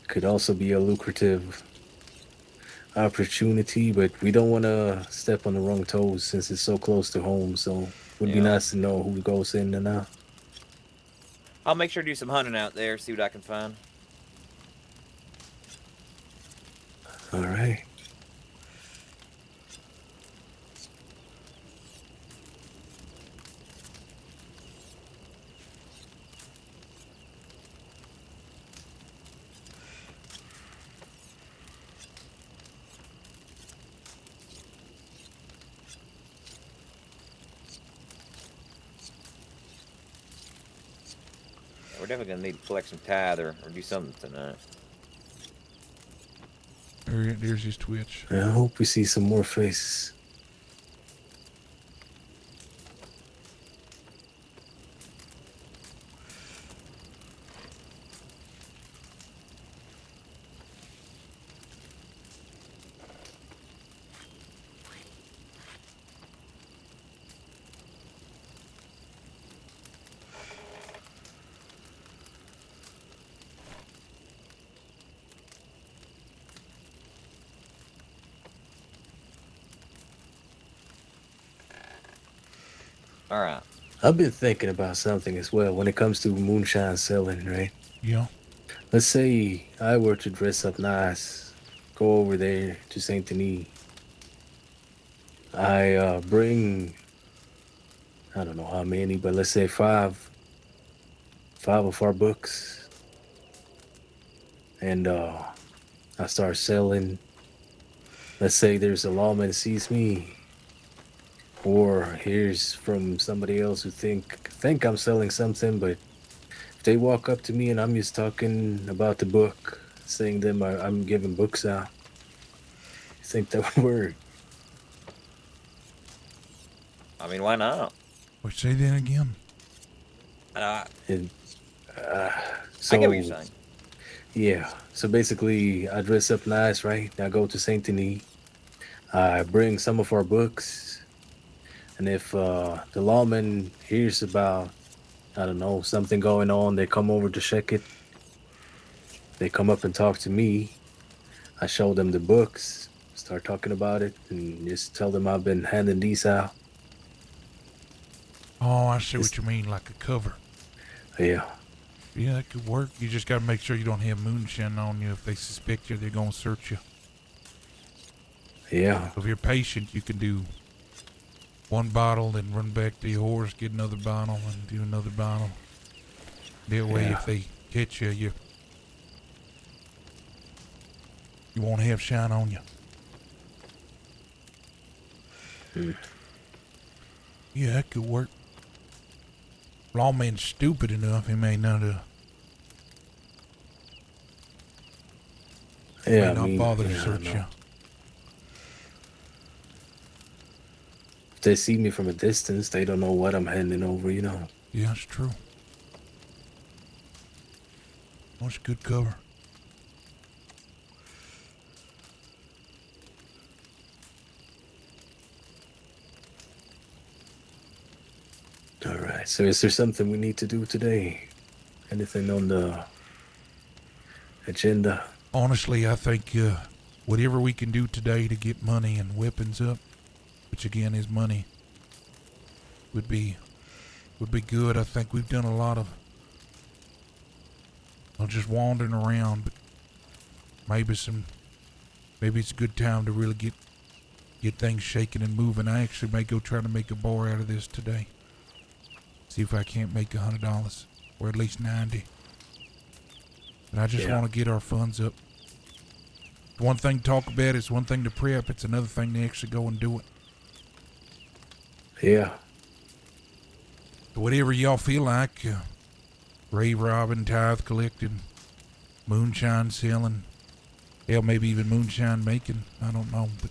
Could also be a lucrative opportunity, but we don't want to step on the wrong toes since it's so close to home. So it would be
Yeah.
nice to know who goes in and out.
I'll make sure to do some hunting out there, see what I can find.
All right.
Yeah, we're definitely gonna need to collect some tithe or do something tonight.
There's his Twitch.
I hope we see some more faces.
All right.
I've been thinking about something as well when it comes to moonshine selling, right?
Yeah.
Let's say I were to dress up nice, go over there to Saint Denis. I bring, I don't know how many, but let's say five of our books, and I start selling. Let's say there's a lawman sees me, or hears from somebody else who think I'm selling something, but if they walk up to me and I'm just talking about the book, saying them I'm giving books out, you think that would work?
I mean, why not?
Wait, say that again.
And
I get what you're saying.
Yeah. So basically, I dress up nice, right? I go to Saint Denis. I bring some of our books, and if the lawman hears about, I don't know, something going on, they come over to check it. They come up and talk to me. I show them the books. start talking about it, and just tell them I've been handing these out.
Oh, I see
It's-
what you mean, like a cover.
Yeah,
Yeah, that could work. You just gotta make sure you don't have moonshine on you. If they suspect you, they're gonna search you.
yeah,
If you're patient, you can do one bottle, then run back to your horse, get another bottle, and do another bottle. That way,
Yeah.
if they catch you, you won't have shine on you.
Hmm.
Yeah, that could work. Lawman's stupid enough, he may not
yeah.
may not bother to
yeah, I
search
know.
you.
If they see me from a distance, they don't know what I'm handing over. You know.
Yeah, it's true. That's good cover.
All right. So, is there something we need to do today? Anything on the agenda?
Honestly, I think whatever we can do today to get money and weapons up, which again is money, would be good. I think we've done a lot of just wandering around, but maybe it's a good time to really get things shaking and moving. I actually may go try to make a bar out of this today. See if I can't make $100 or at least 90. But I just
Yeah.
want to get our funds up. One thing to talk about, it's one thing to prep, it's another thing to actually go and do it.
Yeah.
Whatever y'all feel like, grave robbing, tithe collecting, moonshine selling, hell, maybe even moonshine making, I don't know, but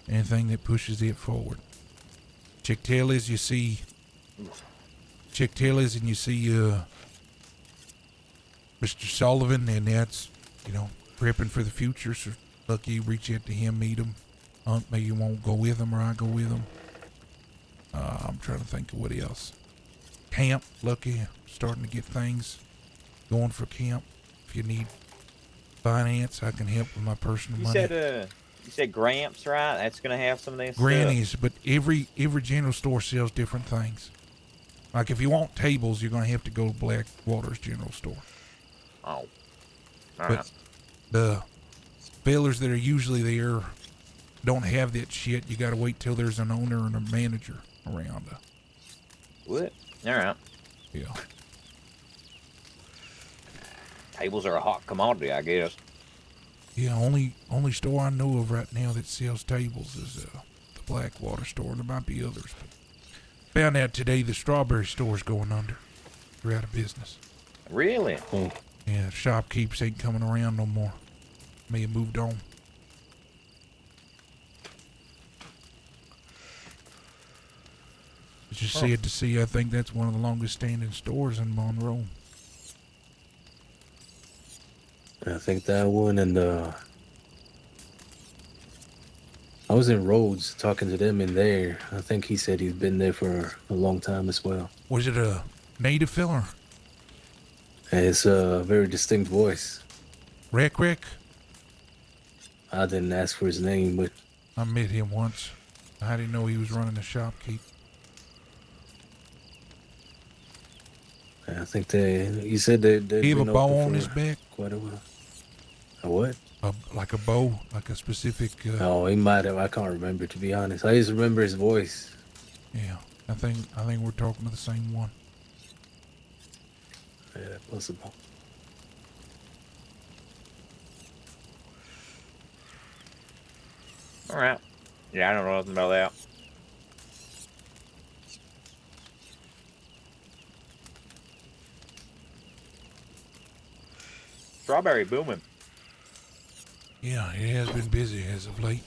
anything that pushes it forward. Check tailies, you see, and you see Mr. Sullivan, and that's, prepping for the future, so lucky you reach out to him, meet him. Maybe you won't go with him, or I go with him. I'm trying to think of what else. Camp, lucky, starting to get things going for camp. If you need finance, I can help with my personal
You
money.
said Gramps, right? That's gonna have some of this
Granny's, but every general store sells different things. Like if you want tables, you're gonna have to go to Blackwater's general store.
stuff. Oh, all
But
right.
the fellers that are usually there don't have that shit. You gotta wait till there's an owner and a manager around.
What? All right.
Yeah.
Tables are a hot commodity, I guess.
Yeah, only store I know of right now that sells tables is the Blackwater store. There might be others, but found out today the strawberry store's going under. They're out of business.
Really?
Oh,
Yeah, shopkeepers ain't coming around no more. May have moved on. It's just sad to see. I think that's one of the longest standing stores in Monroe.
I think that one and I was in Rhodes talking to them in there. I think he said he's been there for a long time as well.
Was it a native filler?
And it's a very distinct voice.
Rick?
I didn't ask for his name, but
I met him once. I didn't know he was running a shopkeep.
I think he said they've
He have a
been
bow
open
on
for
his back?
quite a while. A what?
Like a bow? Like a specific...
Oh, he might have. I can't remember, to be honest. I just remember his voice.
Yeah, I think we're talking to the same one.
Yeah, possible.
All right. Yeah, I don't know nothing about that. Strawberry booming.
Yeah, it has been busy as of late.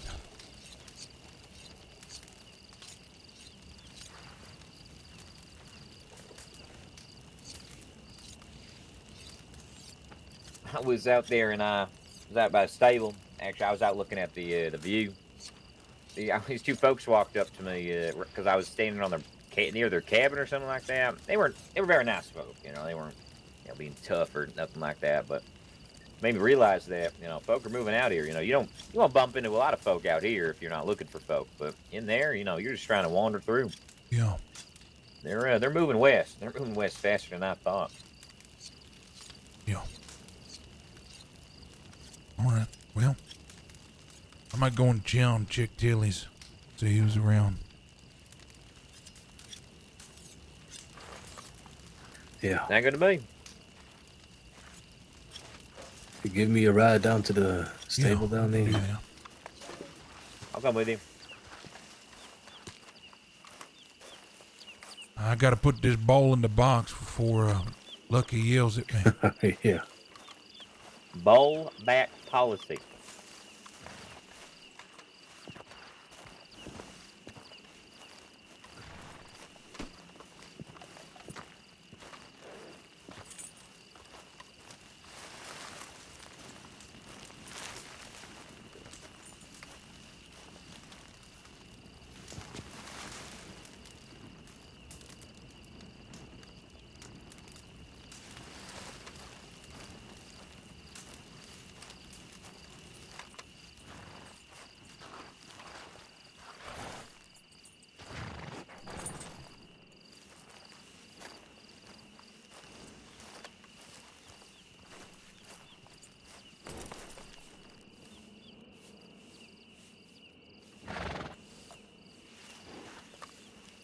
I was out there and I was out by the stable. Actually, I was out looking at the view. These two folks walked up to me because I was standing on near their cabin or something like that. They were very nice folk. They weren't being tough or nothing like that. But made me realize that folk are moving out here. You won't bump into a lot of folk out here if you're not looking for folk, but in there, you're just trying to wander through.
Yeah.
They're moving west. They're moving west faster than I thought.
Yeah. All right. Well, I might go in town and check Tilly's, see who's around.
Yeah.
Not good to me.
You give me a ride down to the stable
Yeah,
down there.
yeah.
I'll come with you.
I got to put this ball in the box before Lucky yells at me.
Yeah.
Bowl back policy.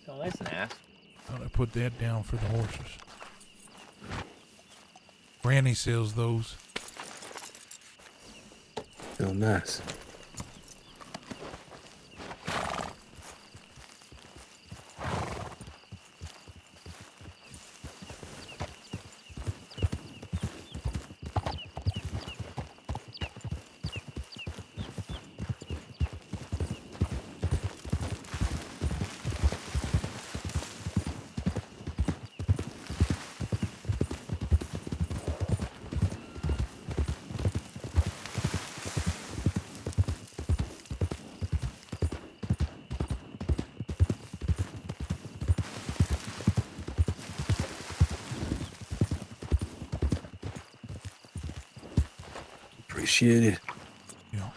Oh, that's nice.
Thought I put that down for the horses. Granny sells those.
Oh, nice. Appreciate it.
Yeah.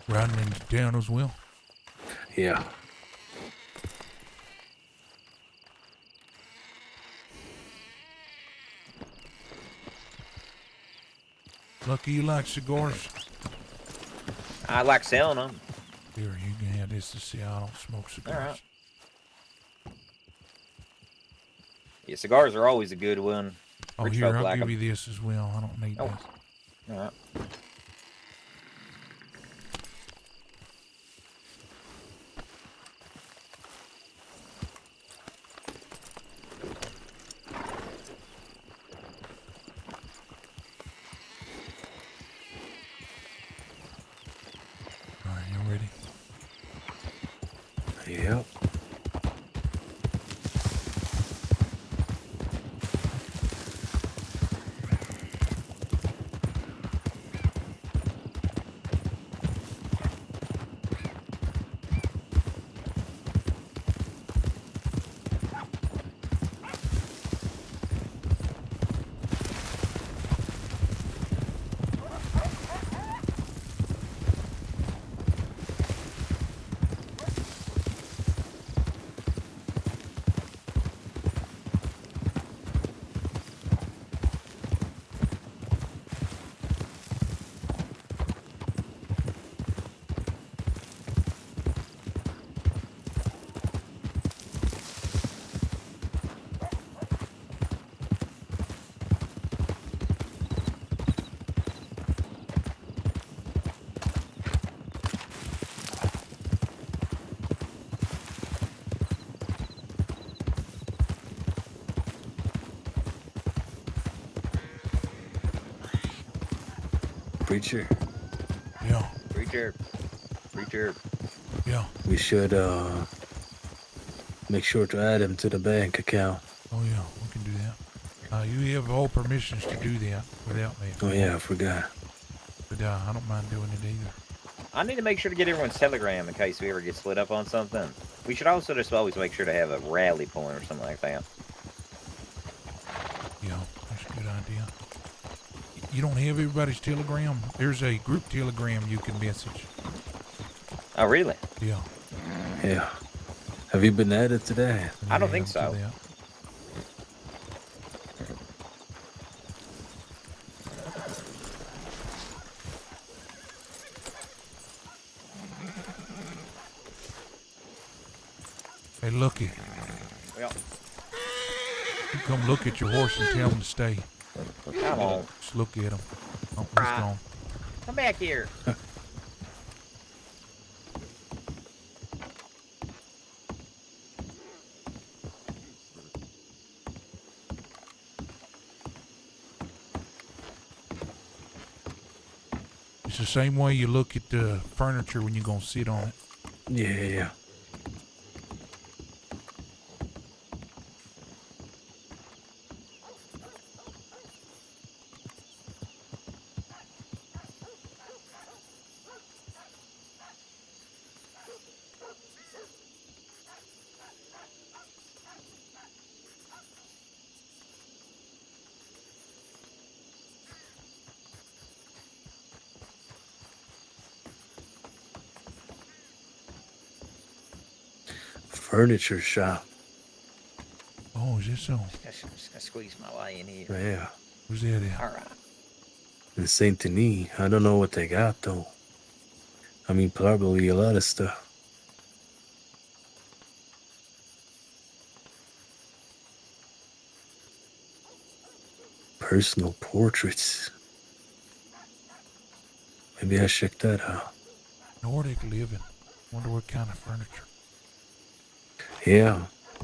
Riding into town as well.
Yeah.
Lucky you like cigars?
I like selling them.
Here, you can have this to see I don't smoke cigars.
All right. Yeah, cigars are always a good one.
Oh,
Rich
here,
folk
I'll
like
give
'em.
you this as well. I don't need
Oh.
this.
All right.
All right, you ready?
Yep. Preacher,
Yeah,
Preacher.
yeah.
we should make sure to add him to the bank account.
Oh, yeah, we can do that. You have all permissions to do that without me.
Oh yeah, I forgot.
But I don't mind doing it either.
I need to make sure to get everyone's telegram in case we ever get split up on something. We should also just always make sure to have a rally point or something like that.
Yeah, that's a good idea. You don't have everybody's telegram? There's a group telegram you can message.
Oh, really?
Yeah.
Yeah. Have you been added to that?
I don't
Yeah,
think
to
so.
that. Hey, Lucky,
Well,
you come look at your horse and tell him to stay.
come on.
Just look at him. Oh, he's
Right.
gone.
Come back here.
It's the same way you look at the furniture when you're going to sit on it.
Yeah. Furniture shop.
Oh, is this so?
Just gonna squeeze my way in here.
Yeah.
Who's that at?
All right.
In Saint Denis. I don't know what they got though. I mean, probably a lot of stuff. Personal portraits. Maybe I check that out.
Nordic living. Wonder what kind of furniture.
Yeah.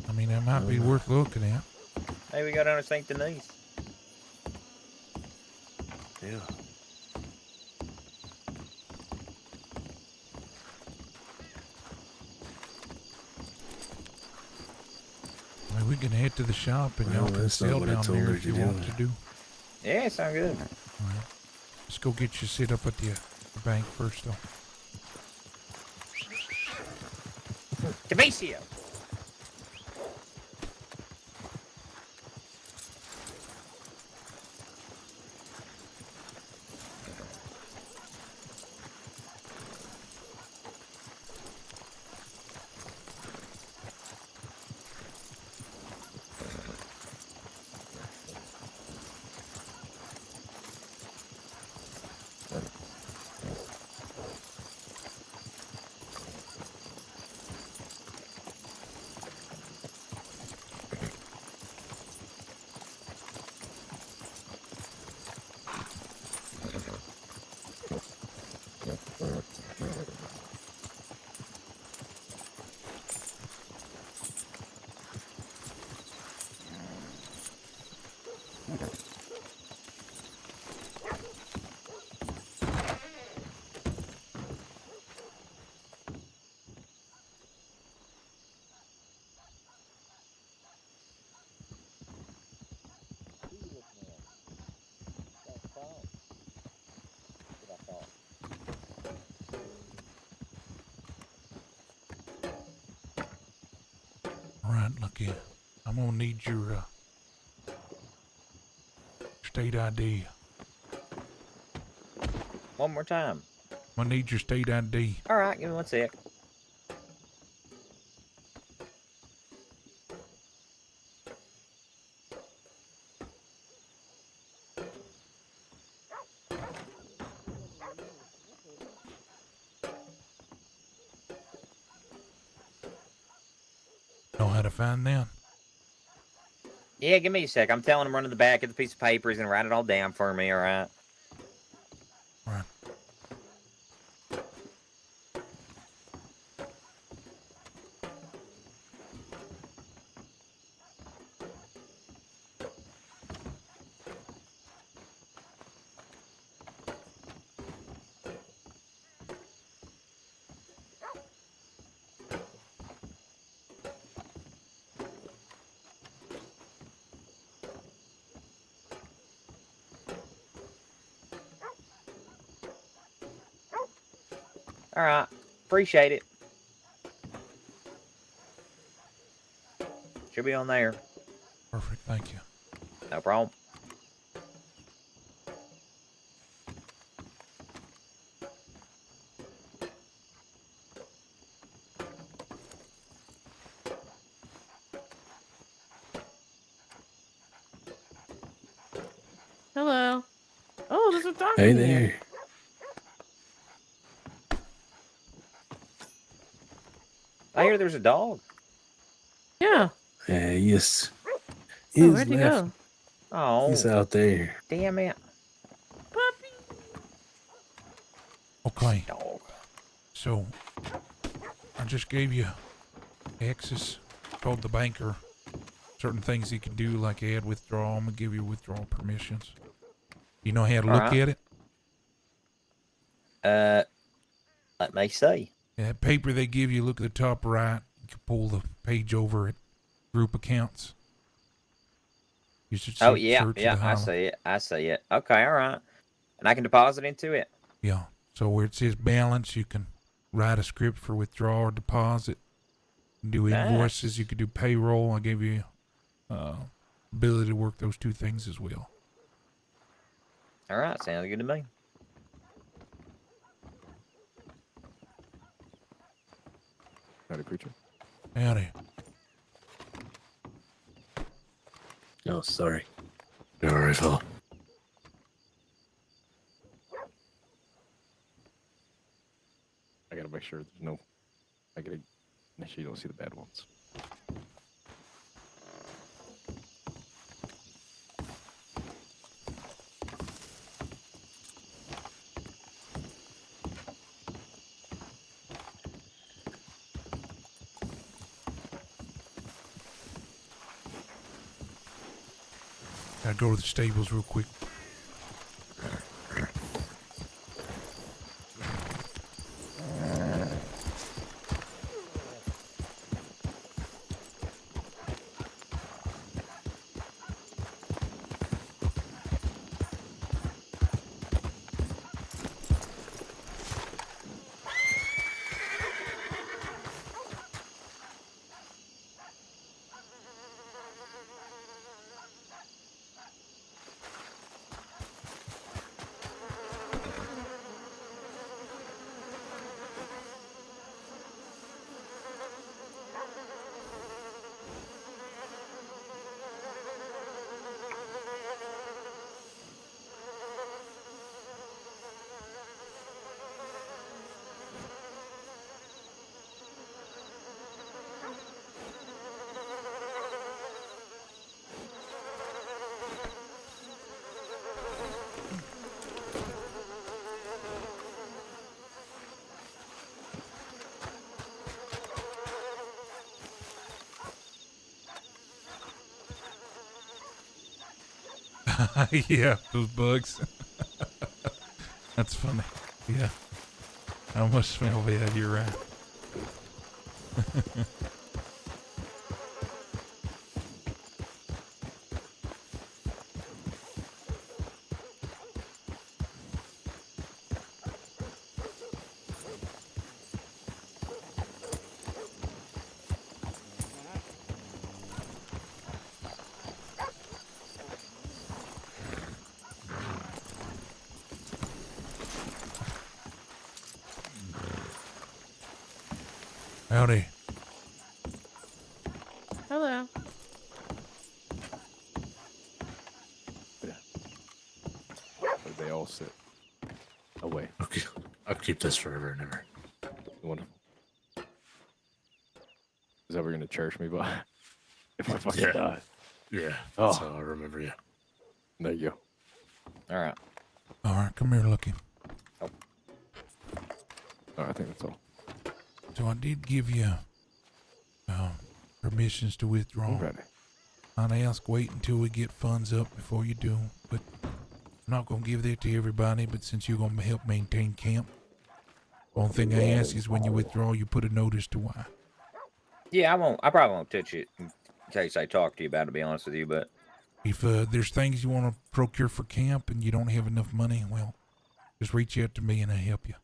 I mean, that might be worth looking at.
Hey, we got down to St. Denis.
Yeah.
I mean, we can head to the shop and
Well,
y'all can
that's not
sell
what I
down
told
there
her
if
to
you want
do.
to do.
Yeah, sound good.
All right. Let's go get you set up at the bank first, though.
Demetrio.
All right, Lucky. I'm gonna need your state ID.
One more time.
I'm gonna need your state ID.
All right, give me 1 sec.
Know how to find that?
Yeah, give me a sec. I'm telling him run to the back of the piece of paper. He's gonna write it all down for me. All right.
All right.
All right. Appreciate it. Should be on there.
Perfect. Thank you.
No problem.
Hello. Oh, there's a dog
Hey
in here.
there.
I hear there's a dog.
Yeah.
Yes.
Oh,
He's
where'd he
left.
go?
Oh,
He's out there.
damn it.
Puppy.
Okay,
Dog.
so I just gave you access. Told the banker certain things he can do, like add withdrawal. I'm gonna give you withdrawal permissions. You know how to look
Alright.
at it?
Let me see.
That paper they give you, look at the top right. You can pull the page over at group accounts. You should
Oh,
see
yeah,
search
yeah,
of the
I
highlight.
see it. I see it. Okay, all right. And I can deposit into it.
Yeah. So where it says balance, you can write a script for withdrawal or deposit. You can do invoices.
Nice.
You could do payroll. I gave you ability to work those two things as well.
All right, sounds good to me.
Howdy, preacher.
Howdy.
Oh, sorry. You're all right, fella.
I gotta make sure there's no. I gotta make sure you don't see the bad ones.
Gotta go to the stables real quick. Yeah, those bugs. That's funny. Yeah. I almost smell bad. You're right. Howdy.
Hello.
But they all sit away.
Okay. I'll keep this forever and ever.
Wonderful. Is ever gonna cherish me, but if I fucking
Yeah.
die,
Yeah.
Oh.
That's how I remember you.
there you go.
All right.
All right, come here, Lucky.
Oh, I think that's all.
So I did give you permissions to withdraw.
I'm ready.
I'd ask wait until we get funds up before you do, but I'm not gonna give that to everybody. But since you're gonna help maintain camp, one thing I ask is when you withdraw, you put a notice to why.
Yeah, I won't. I probably won't touch it in case I talk to you about it, to be honest with you. But
If there's things you want to procure for camp and you don't have enough money, well, just reach out to me and I'll help you.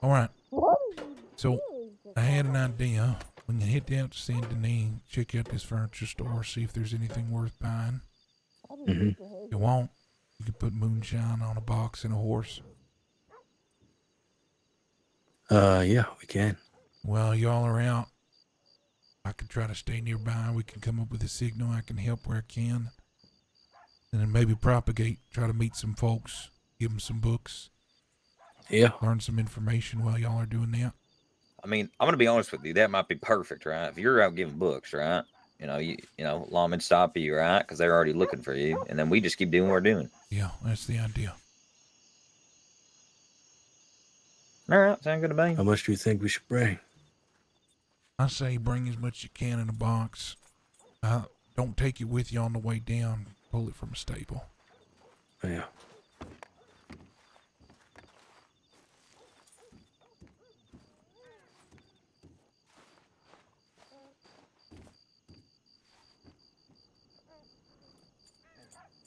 All right. So I had an idea. When you head down to Saint Denis, check out this furniture store, see if there's anything worth buying.
Mhm.
If you won't, you can put moonshine on a box and a horse.
Yeah, we can.
While y'all are out, I can try to stay nearby. We can come up with a signal. I can help where I can. And then maybe propagate, try to meet some folks, give them some books,
Yeah.
learn some information while y'all are doing that.
I mean, I'm gonna be honest with you. That might be perfect, right? If you're out giving books, right? You know, lawmen stop you, right? Because they're already looking for you, and then we just keep doing what we're doing.
Yeah, that's the idea.
All right, sound good to me.
How much do you think we should bring?
I say bring as much as you can in a box. Don't take it with you on the way down. Pull it from a stable.
Yeah.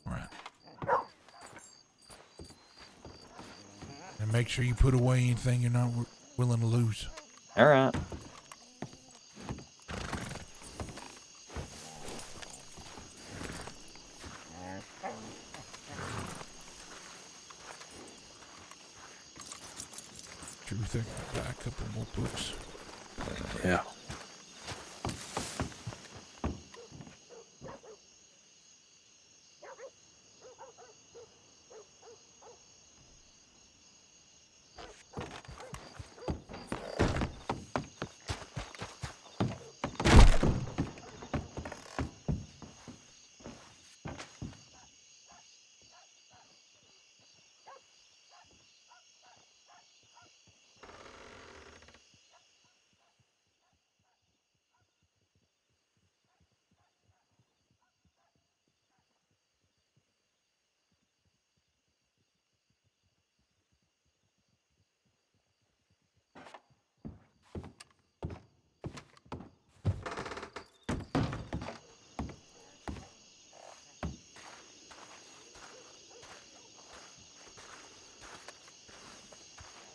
All right. And make sure you put away anything you're not willing to lose.
All right.
Sure, we think I'll buy a couple more books.
Yeah.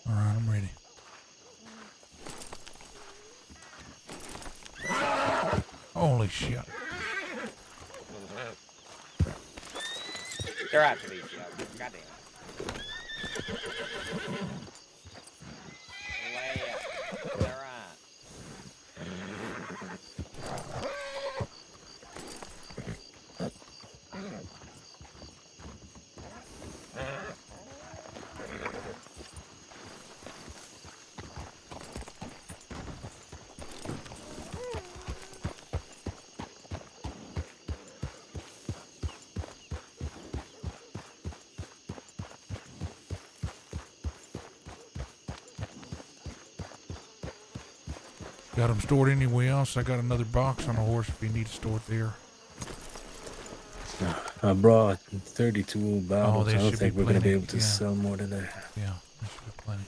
All right, I'm ready. Holy shit.
They're out to these, yo. Goddamn. Left. They're right.
Got them stored anywhere else? I got another box on the horse if you need to store it there.
I brought 32 bottles.
there
I don't
should
think
be
we're going to be
plenty,
able to
yeah.
sell more than that.
Yeah, there should be plenty.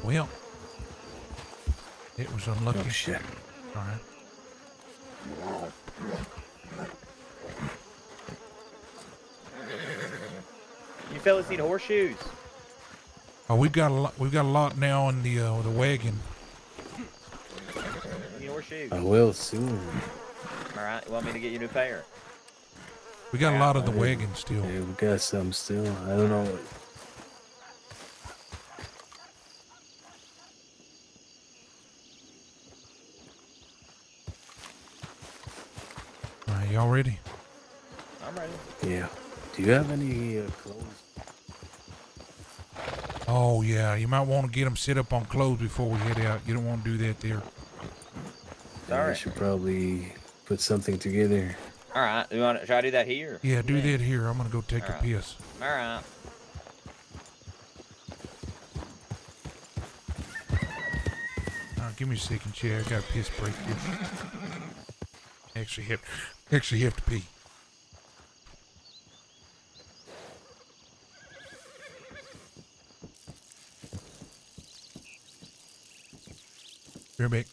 Well, it was unlucky.
Oh, shit.
All right.
You fellas need horseshoes.
Oh, we've got a lot. We've got a lot now in the wagon.
You need horseshoes.
I will soon.
All right. You want me to get you a new pair?
We got a lot of the
I didn't-
wagon still.
Yeah, we got some still. I don't know.
All right, y'all ready?
I'm ready.
Yeah. Do you have any clothes?
Oh yeah, you might want to get them set up on clothes before we head out. You don't want to do that there.
I
Alright.
should probably put something together.
All right. You want to try to do that here?
Yeah, do that here. I'm gonna go take a
Alright.
piss.
All right.
Give me a second, chair. I got a piss break here. Actually have to pee. Be right back.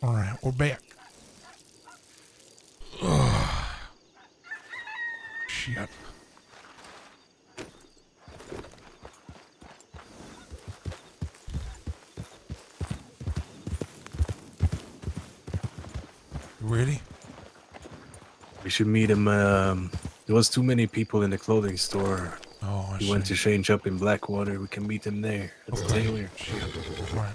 All right, we're back. Shit. You ready?
We should meet him. There was too many people in the clothing store.
Oh, I
He
see.
went to change up in Blackwater. We can meet him there at the
Okay.
tailor.
Shit. All right.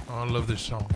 Oh, I love this song.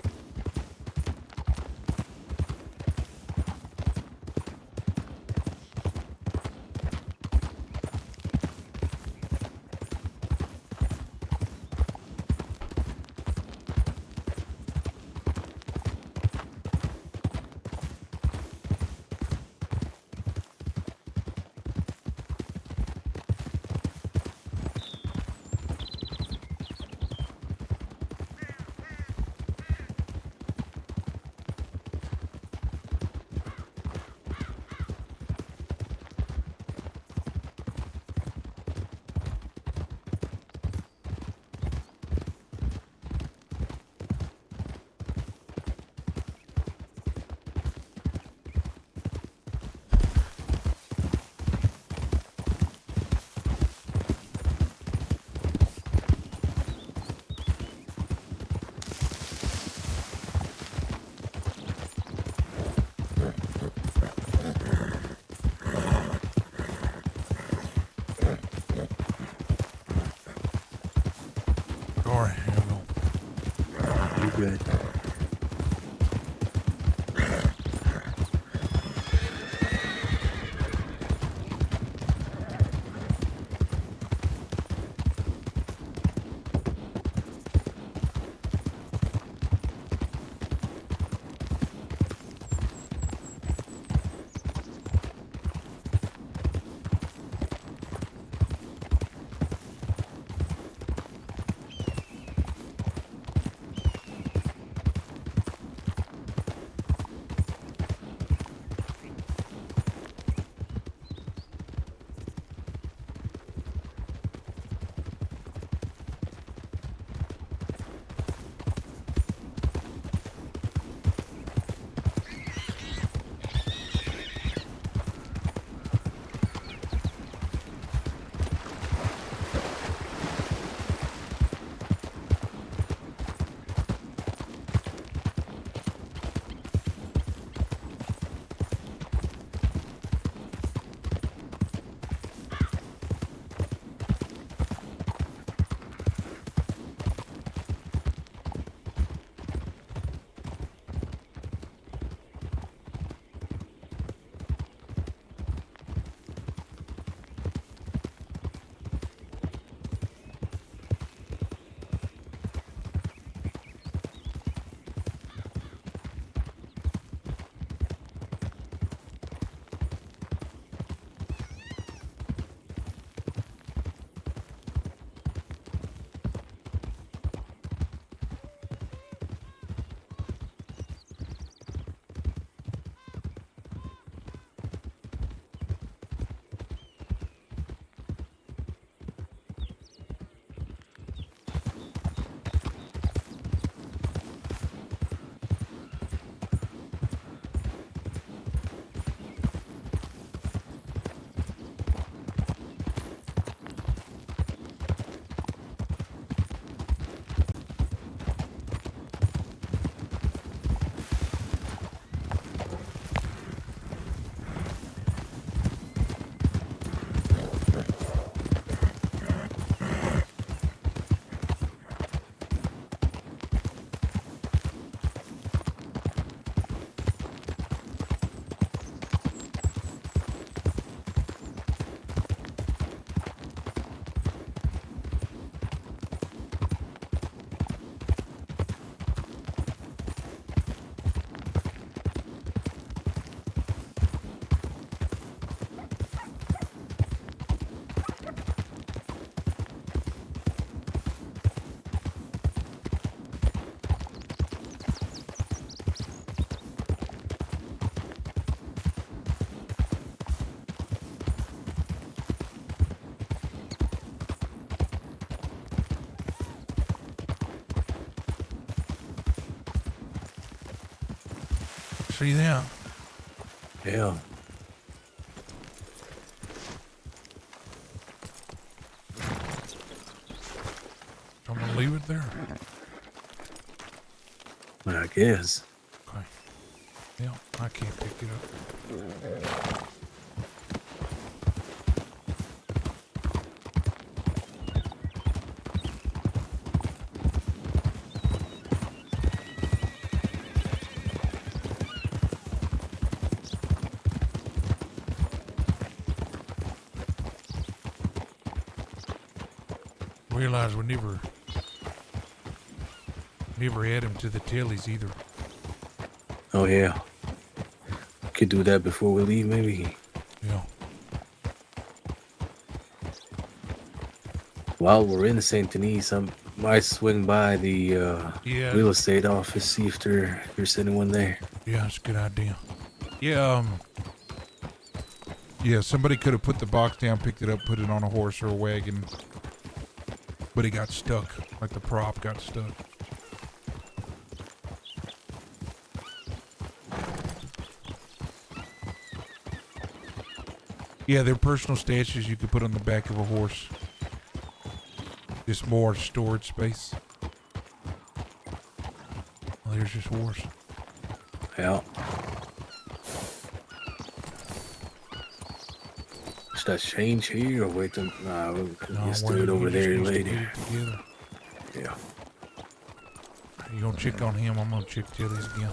see that.
Yeah.
I'm gonna leave it there.
I guess.
Okay. Yeah, I can't pick it up. Realize we never add him to the tellies either.
Oh yeah. Could do that before we leave, maybe.
Yeah.
While we're in Saint Denis, I might swing by the
Yeah.
real estate office, see if there's anyone there.
Yeah, that's a good idea. Yeah, yeah, somebody could have put the box down, picked it up, put it on a horse or a wagon, but it got stuck. Like the prop got stuck. Yeah, they're personal stashes you could put on the back of a horse. Just more storage space. Oh, there's his horse.
Yeah. Should I change here or wait till? Nah, we'll just do it over there later.
Together.
Yeah.
You gonna check on him? I'm gonna check Tilly's again.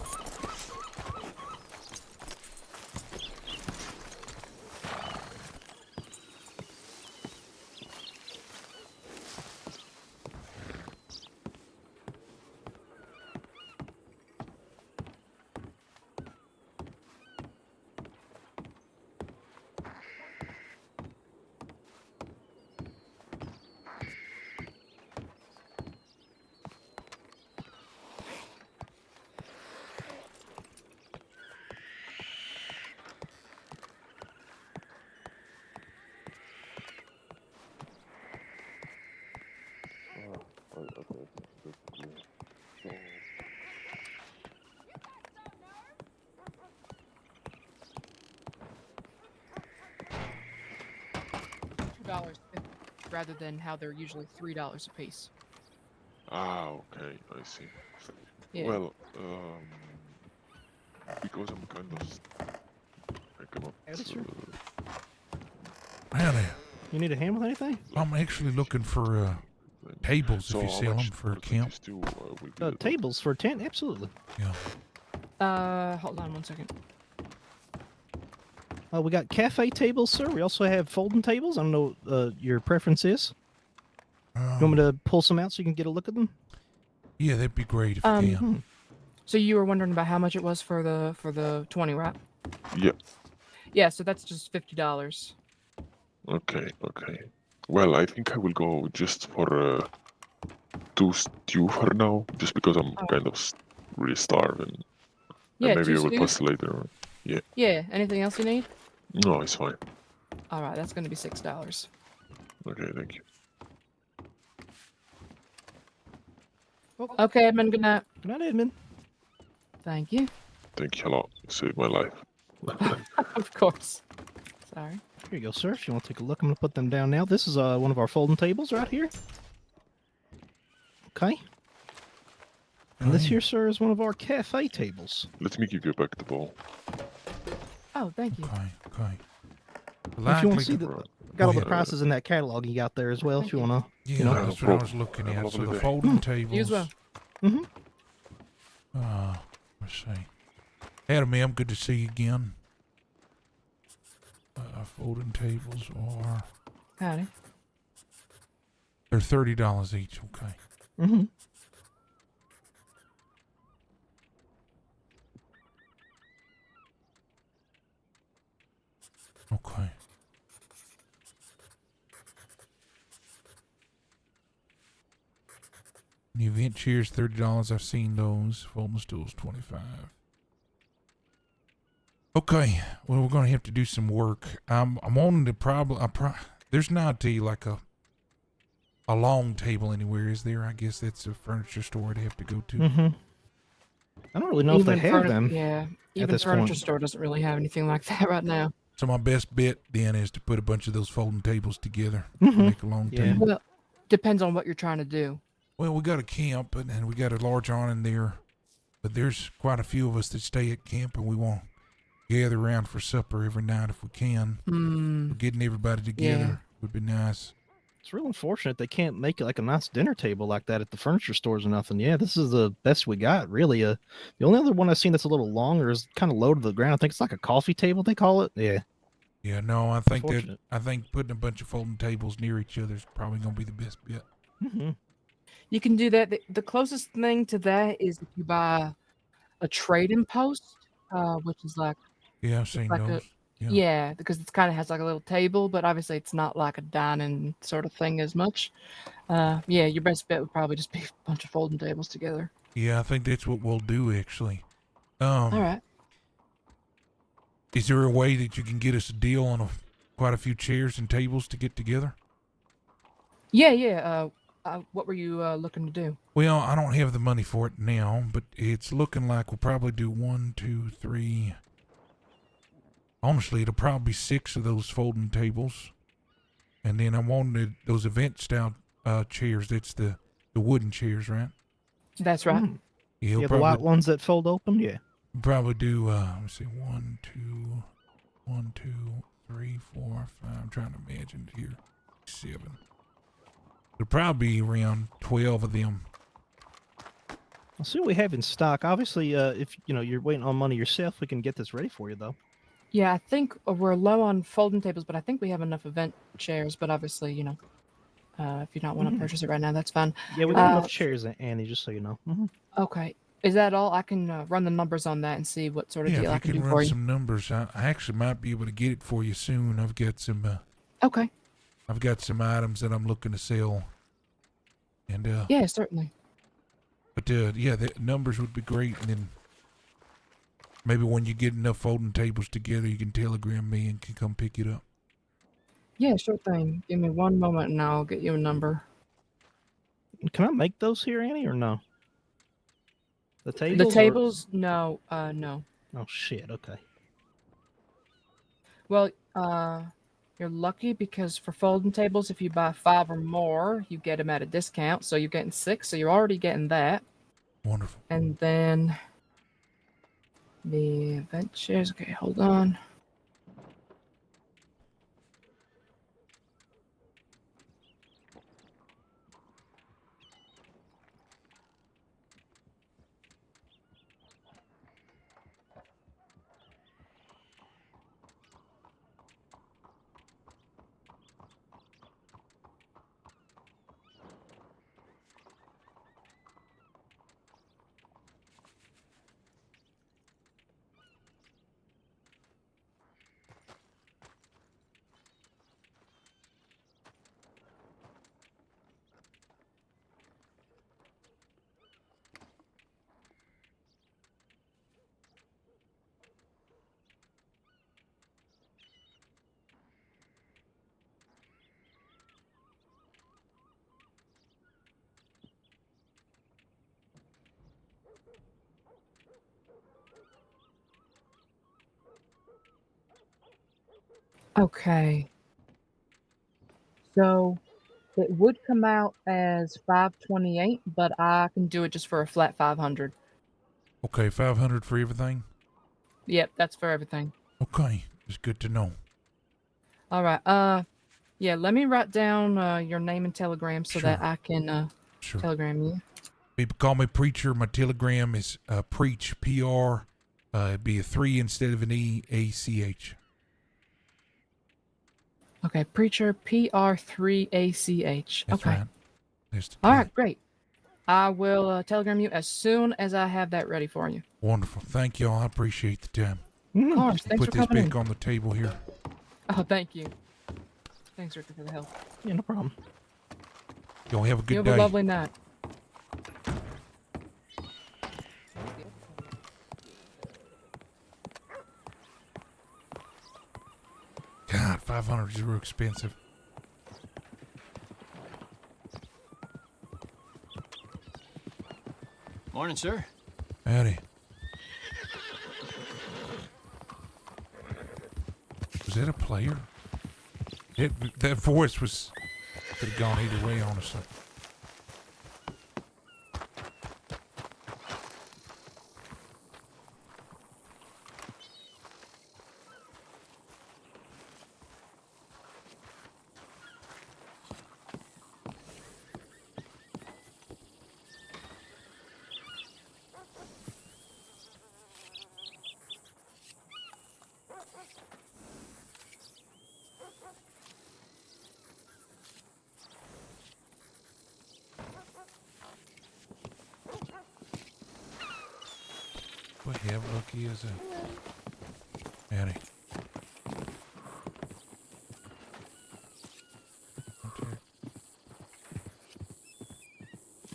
$2 rather than how they're usually $3 a piece.
Ah, okay, I see.
Yeah.
Well, because I'm kind of, I cannot.
Howdy, sir.
Howdy.
You need a hand with anything?
I'm actually looking for tables
So
if you
how
sell
much
them for a
percentage
camp.
do, will be the-
Tables for a tent? Absolutely.
Yeah.
Hold on one second.
We got cafe tables, sir. We also have folding tables. I don't know what your preference is. You want me to pull some out so you can get a look at them?
Yeah, that'd be great if you can.
So you were wondering about how much it was for the 20, right?
Yeah.
Yeah, so that's just $50.
Okay. Well, I think I will go just for two stew for now, just because I'm kind of really starving.
Yeah,
And maybe
two
I will
stews?
pass later.
Yeah. Anything else you need?
No, it's fine.
All right, that's going to be $6.
Okay, thank you.
Okay, Edmund. Good night.
Good night, Edmund.
Thank you.
Thank you a lot. You saved my life.
Of course. Sorry.
Here you go, sir. If you want to take a look, I'm going to put them down now. This is one of our folding tables right here. Okay. And this here, sir, is one of our cafe tables.
Let me give you back the ball.
Oh, thank you.
Okay.
If you want
Likely
to see
to-
the, got all the
ahead.
prices in that catalog you got there as well, if you want to.
Yeah,
know.
that's what I was looking
Have a
at. So
lovely
the
day.
folding tables.
You as well.
Let's see. Adam M, good to see you again. Folding tables are
Howdy.
they're $30 each. Okay.
Mm-hmm.
Okay. The event chairs $30. I've seen those. Folding stools $25. Okay. Well, we're gonna have to do some work. I'm wanting to there's not like a long table anywhere, is there? I guess that's a furniture store I'd have to go to.
Mm-hmm. I don't really know if they have
Furni-
them.
Yeah, even
this
furniture
point.
store doesn't really have anything like that right now.
So my best bet then is to put a bunch of those folding tables together,
Mhm.
make a long
Yeah.
table.
Well, depends on what you're trying to do.
Well, we got a camp and we got a large awning there, but there's quite a few of us that stay at camp and we want to gather around for supper every night if we can.
Hmm.
Getting everybody together would be nice.
It's real unfortunate they can't make it like a nice dinner table like that at the furniture stores or nothing. Yeah, this is the best we got, really. The only other one I've seen that's a little longer is kind of low to the ground. I think it's like a coffee table they call it. Yeah.
Yeah, no, I think that
Unfortunate.
I think putting a bunch of folding tables near each other is probably gonna be the best bet.
Hmm.
You can do that. The closest thing to that is if you buy a trading post, which is like
Yeah, I've seen
like a-
those. Yeah.
yeah, because it kind of has like a little table, but obviously it's not like a dining sort of thing as much. Yeah, your best bet would probably just be a bunch of folding tables together.
Yeah, I think that's what we'll do actually.
All right.
Is there a way that you can get us a deal on quite a few chairs and tables to get together?
Yeah, yeah. What were you looking to do?
Well, I don't have the money for it now, but it's looking like we'll probably do 1, 2, 3. Honestly, it'll probably be 6 of those folding tables. And then I wanted those event style chairs. That's the wooden chairs, right?
That's right.
Yeah,
Yeah,
we'll
the white
probably,
ones that fold open. Yeah.
probably do, let me see, 1, 2, 3, 4, 5. I'm trying to imagine here. 7. There'll probably be around 12 of them.
I'll see what we have in stock. Obviously, if you're waiting on money yourself, we can get this ready for you though.
Yeah, I think we're low on folding tables, but I think we have enough event chairs. But obviously, if you don't want to purchase it right now, that's fine.
Yeah, we got
Uh,
enough chairs, Annie. Just so you know.
Okay. Is that all? I can run the numbers on that and see what sort of
Yeah,
deal I
if you
can
can
do for
run
you.
some numbers, I actually might be able to get it for you soon. I've got some
Okay.
items that I'm looking to sell. And
Yeah, certainly.
but yeah, the numbers would be great. And then maybe when you get enough folding tables together, you can telegram me and can come pick it up.
Yeah, sure thing. Give me one moment and I'll get you a number.
Can I make those here, Annie, or no? The tables.
The
or-
tables? No, no.
Oh shit. Okay.
Well, you're lucky because for folding tables, if you buy 5 or more, you get them at a discount. So you're getting 6, so you're already getting that.
Wonderful.
And then the event chairs. Okay, hold on. Okay. So it would come out as 528, but I can do it just for a flat 500.
Okay, 500 for everything.
Yep, that's for everything.
Okay, it's good to know.
All right. Yeah, let me write down your name and telegram so that
Sure.
I can
Sure.
telegram you.
People call me Preacher. My telegram is Preach, PR. It'd be a 3 instead of an E, ACH.
Okay, Preacher PR3ACH.
That's
Okay.
right. That's the
All
plan.
right, great. I will telegram you as soon as I have that ready for you.
Wonderful. Thank y'all. I appreciate the time.
Of course. Thanks
Put
for
this
coming
back
in.
on the table here.
Oh, thank you. Thanks, Richter, for the help.
Yeah, no problem.
Y'all have a
You
good
have
day.
a lovely night.
God, 500 is real expensive.
Morning, sir.
Howdy. Was that a player? That voice was could have gone either way, honestly. What the hell, Lucky is a Howdy. Okay.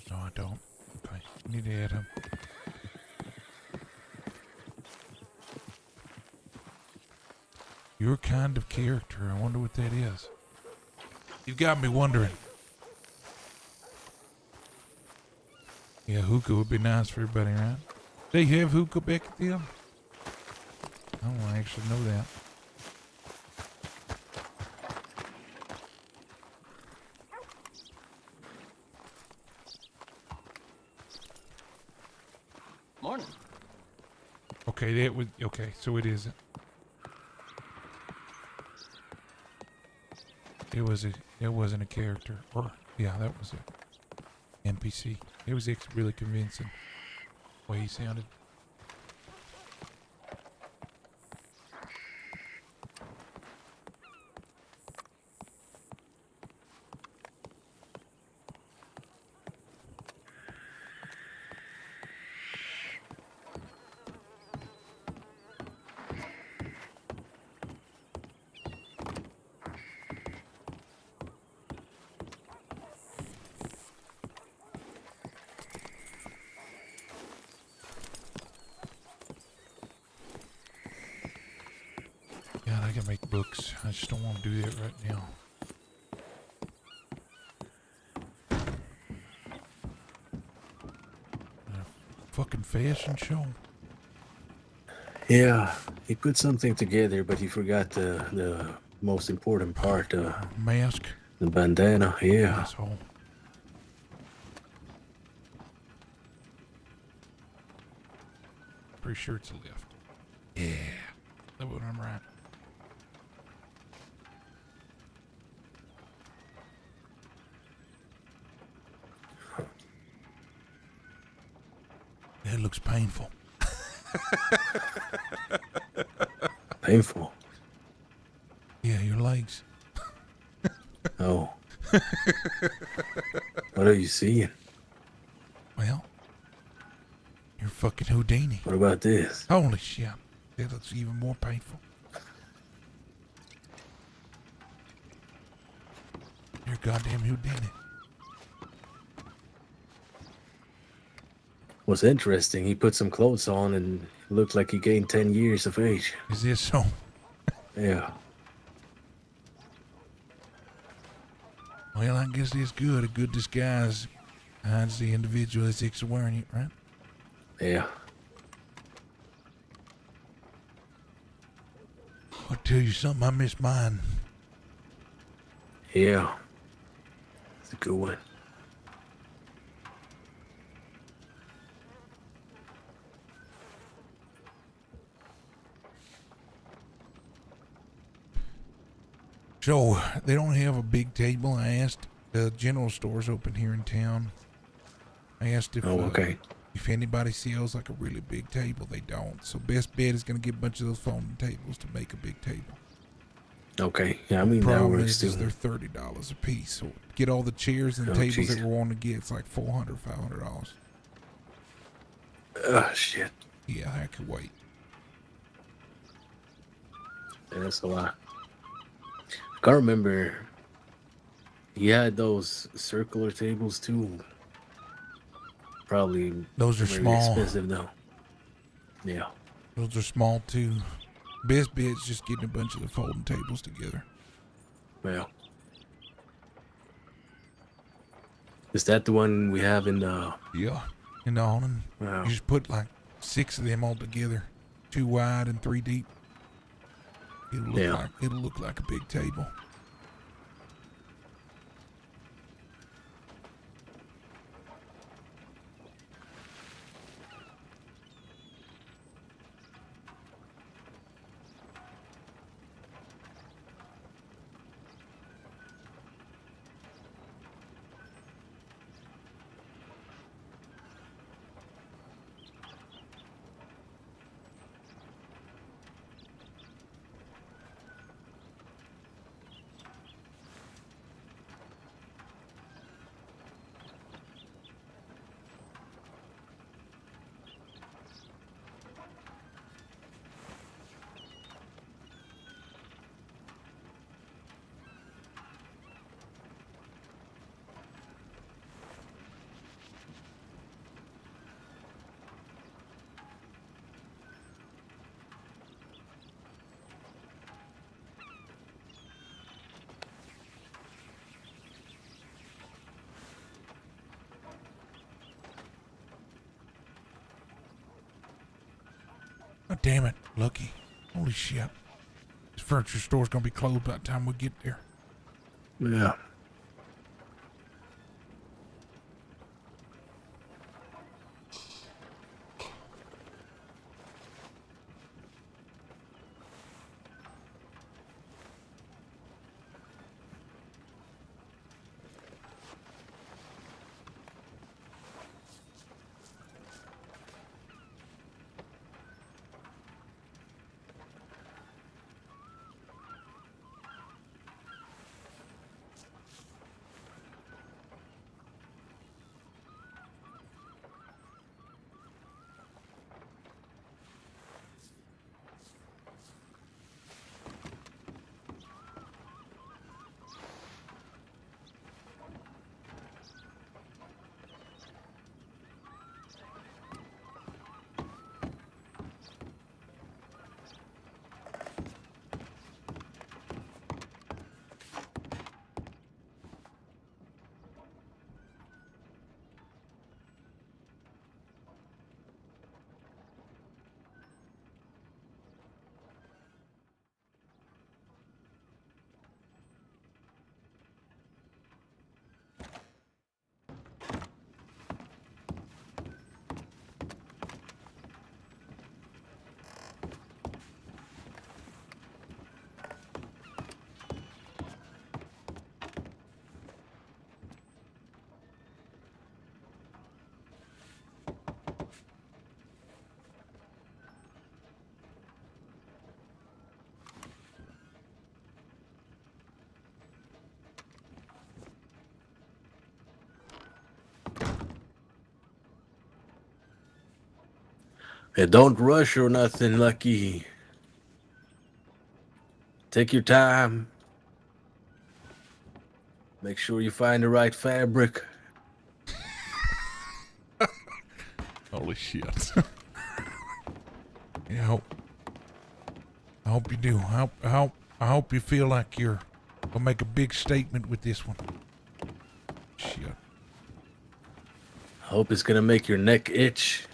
No, I don't. Okay. Need to add him. Your kind of character. I wonder what that is. You got me wondering. Yeah, hookah would be nice for everybody, right? They have hookah back at them? I don't actually know that.
Morning.
Okay, that would okay, so it isn't. It wasn't a character. Or yeah, that was a NPC. It was really convincing the way he sounded. God, I can make books. I just don't want to do that right now. Fucking fashion show.
Yeah, he put something together, but he forgot the most important part,
Mask.
the bandana. Yeah.
Asshole. Pretty sure it's a lift. Yeah. That what I'm right. That looks painful.
Painful.
Yeah, your legs.
Oh. What are you seeing?
Well, you're fucking Houdini.
What about this?
Holy shit. That looks even more painful. You're goddamn Houdini.
What's interesting, he put some clothes on and looked like he gained 10 years of age.
Is this so?
Yeah.
Well, I guess it's good. A good disguise hides the individual that's actually wearing it, right?
Yeah.
I'll tell you something, I miss mine.
Yeah. It's a good one.
So, they don't have a big table. I asked the general stores open here in town. I asked if
Okay.
if anybody sells like a really big table. They don't. So Best Bet is going to get a bunch of those folding tables to make a big table.
Okay. Yeah, I mean, that
Problem
works
is
too.
they're $30 a piece. So get all the chairs and
Oh,
tables
jeez.
that we're wanting to get. It's like $400, $500.
Shit.
Yeah, I could wait.
Yeah, that's a lot. I can't remember. He had those circular tables too. Probably
Those are
very
small.
expensive though. Yeah.
Those are small too. Best Bet's just getting a bunch of the folding tables together.
Well. Is that the one we have in the?
Yeah, in the awning.
Wow.
You just put like 6 of them all together, 2 wide and 3 deep.
Yeah.
It'll look like a big table. Oh, damn it, Lucky. Holy shit. This furniture store's gonna be closed by the time we get there.
Yeah. Hey, don't rush or nothing, Lucky. Take your time. Make sure you find the right fabric.
Holy shit. Yeah, I hope you do. I hope you feel like you're gonna make a big statement with this one. Shit.
Hope it's gonna make your neck itch.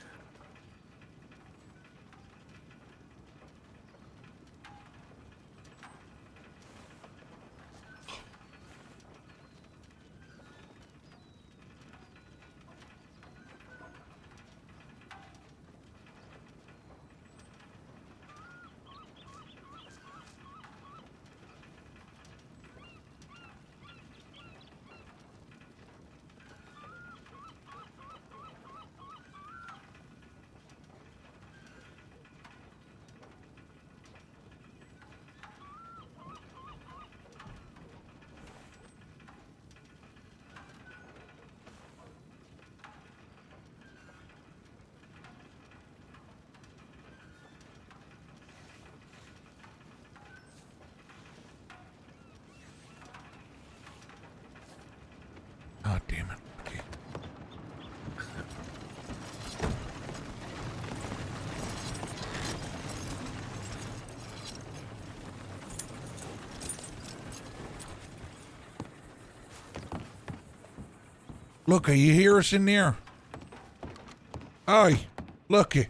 God damn it. Okay. Look, you hear us in there? Hey, Lucky.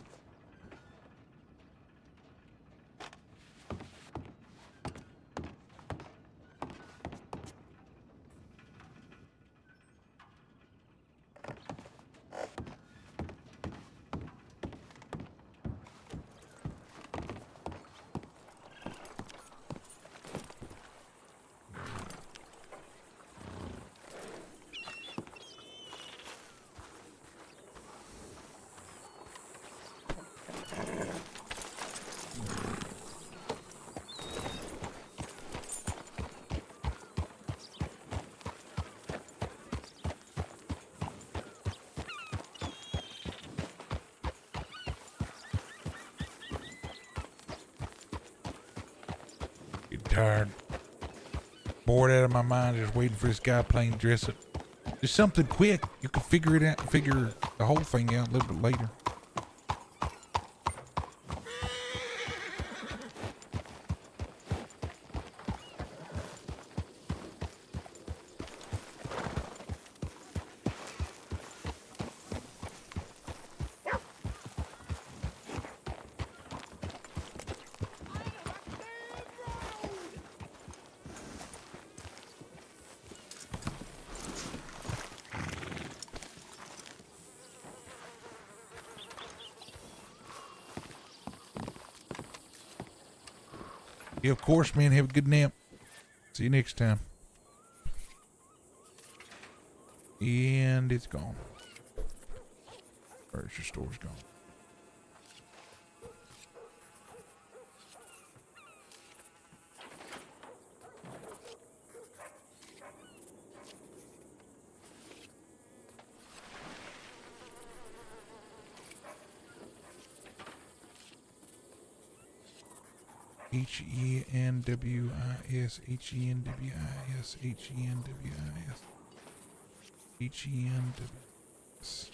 tired. Bored out of my mind just waiting for this guy playing dress up. Just something quick. You can figure it out, figure the whole thing out a little bit later. Yeah, of course, man. Have a good nap. See you next time. And it's gone. Furniture store's gone. H-E-N-W-I-S, H-E-N-W-I-S, H-E-N-W-I-S, H-E-N-W-I-S.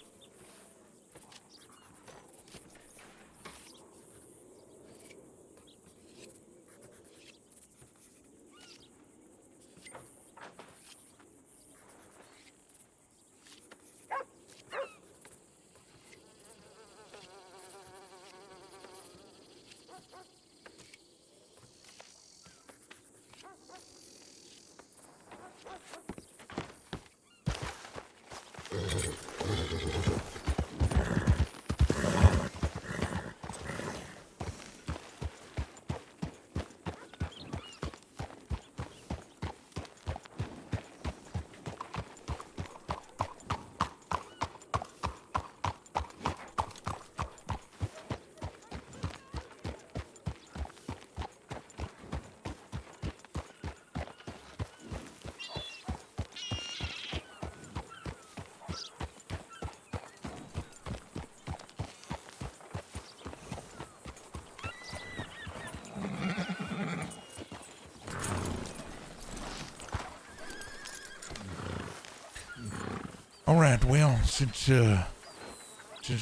All right, well, since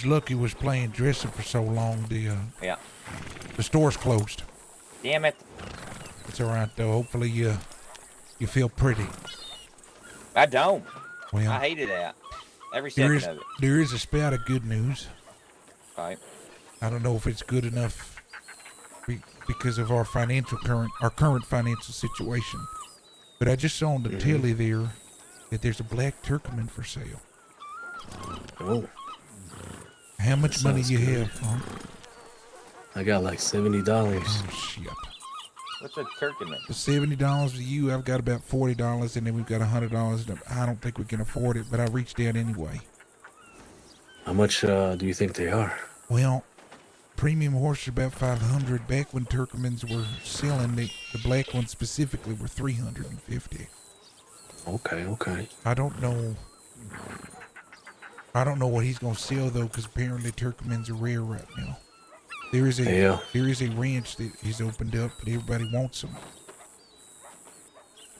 Lucky was playing dress up for so long,
Yeah.
the store's closed.
Damn it.
It's all right though. Hopefully you feel pretty.
I don't.
Well,
I hated that. Every
there
second
is
of it.
there is a spout of good news.
Right.
I don't know if it's good enough because of our current financial situation, but I just saw on the telly there that there's a black Turkmen for sale.
Oh,
How much
That
money
sounds
you
good.
have, huh?
I got like $70.
Oh shit.
What's a Turkmen?
The $70 to you, I've got about $40, and then we've got $100. I don't think we can afford it, but I reached out anyway.
How much do you think they are?
Well, premium horses are about 500. Back when Turkmens were selling, the black ones specifically were 350.
Okay.
I don't know what he's gonna sell though, because apparently Turkmens are rare right now. There is a ranch that he's opened up, but everybody wants them.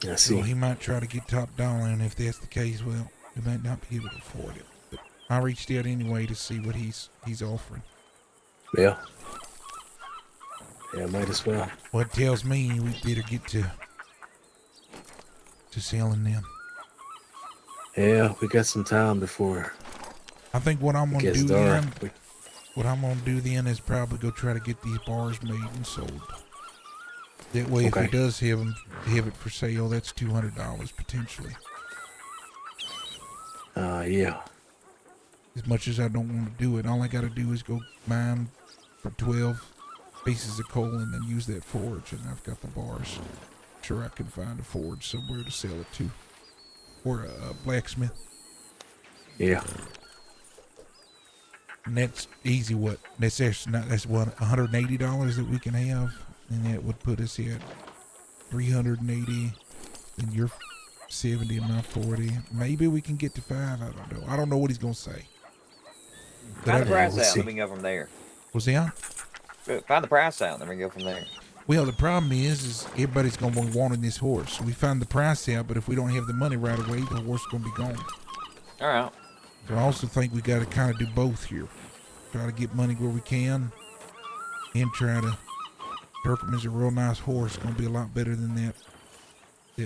I
So
see.
he might try to get top dollar, and if that's the case, well, we might not be able to afford it. But I reached out anyway to see what he's offering.
Yeah, might as well.
Well, it tells me we better get to selling them.
Yeah, we got some time before
I think what I'm
it
gonna
gets
do
dark.
then, is probably go try to get these bars made and sold. That way, if
Okay.
he does have it for sale, that's $200 potentially.
Yeah.
As much as I don't want to do it, all I got to do is go mine for 12 pieces of coal and then use that forge, and I've got the bars. Sure, I can find a forge somewhere to sell it to, or a blacksmith.
Yeah.
And that's easy. That's what $180 that we can have, and that would put us at 380, and you're 70 and my 40. Maybe we can get to 5. I don't know. I don't know what he's gonna say. But
Find the price
let's
out,
see.
then we can go from there.
Was he on?
Find the price out, then we can go from there.
Well, the problem is everybody's gonna be wanting this horse. We find the price out, but if we don't have the money right away, the horse is gonna be gone.
All right.
So I also think we got to kind of do both here. Try to get money where we can, and try to. Turkham is a real nice horse. Gonna be a lot better than that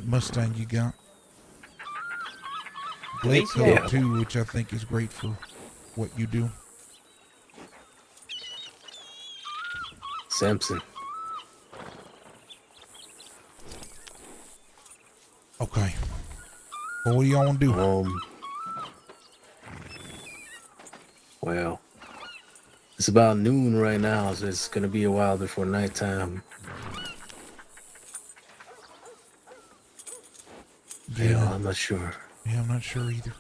Mustang you got. Blake
Yeah.
color too, which I think is great for what you do.
Samson.
Okay. Well, what do y'all want to do?
Well, it's about noon right now, so it's gonna be a while before nighttime. Yeah, I'm not sure.
Yeah, I'm not sure either.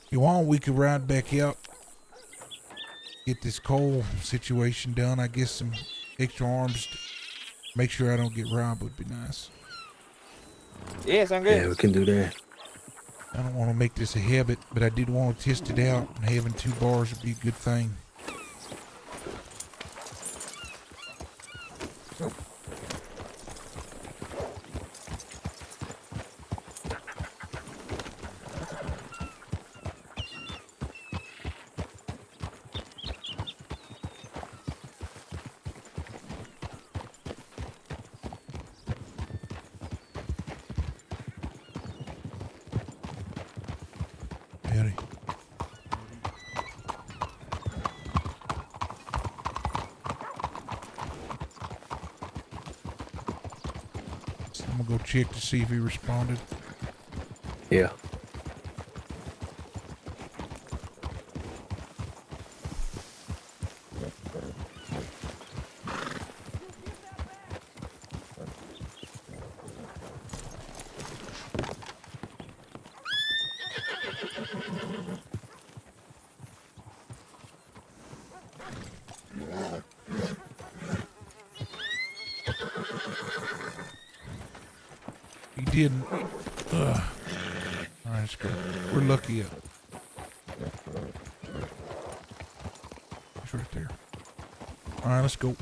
You want, we could ride back out, get this coal situation done. I guess some extra arms to make sure I don't get robbed would be nice.
Yeah, sound good.
Yeah, we can do that.
I don't want to make this a habit, but I did want to test it out, and having 2 bars would be a good thing. Howdy. So I'm gonna go check to see if he responded.
Yeah.
He didn't. Ugh. All right, let's go. We're lucky. It's right there. All right, let's go.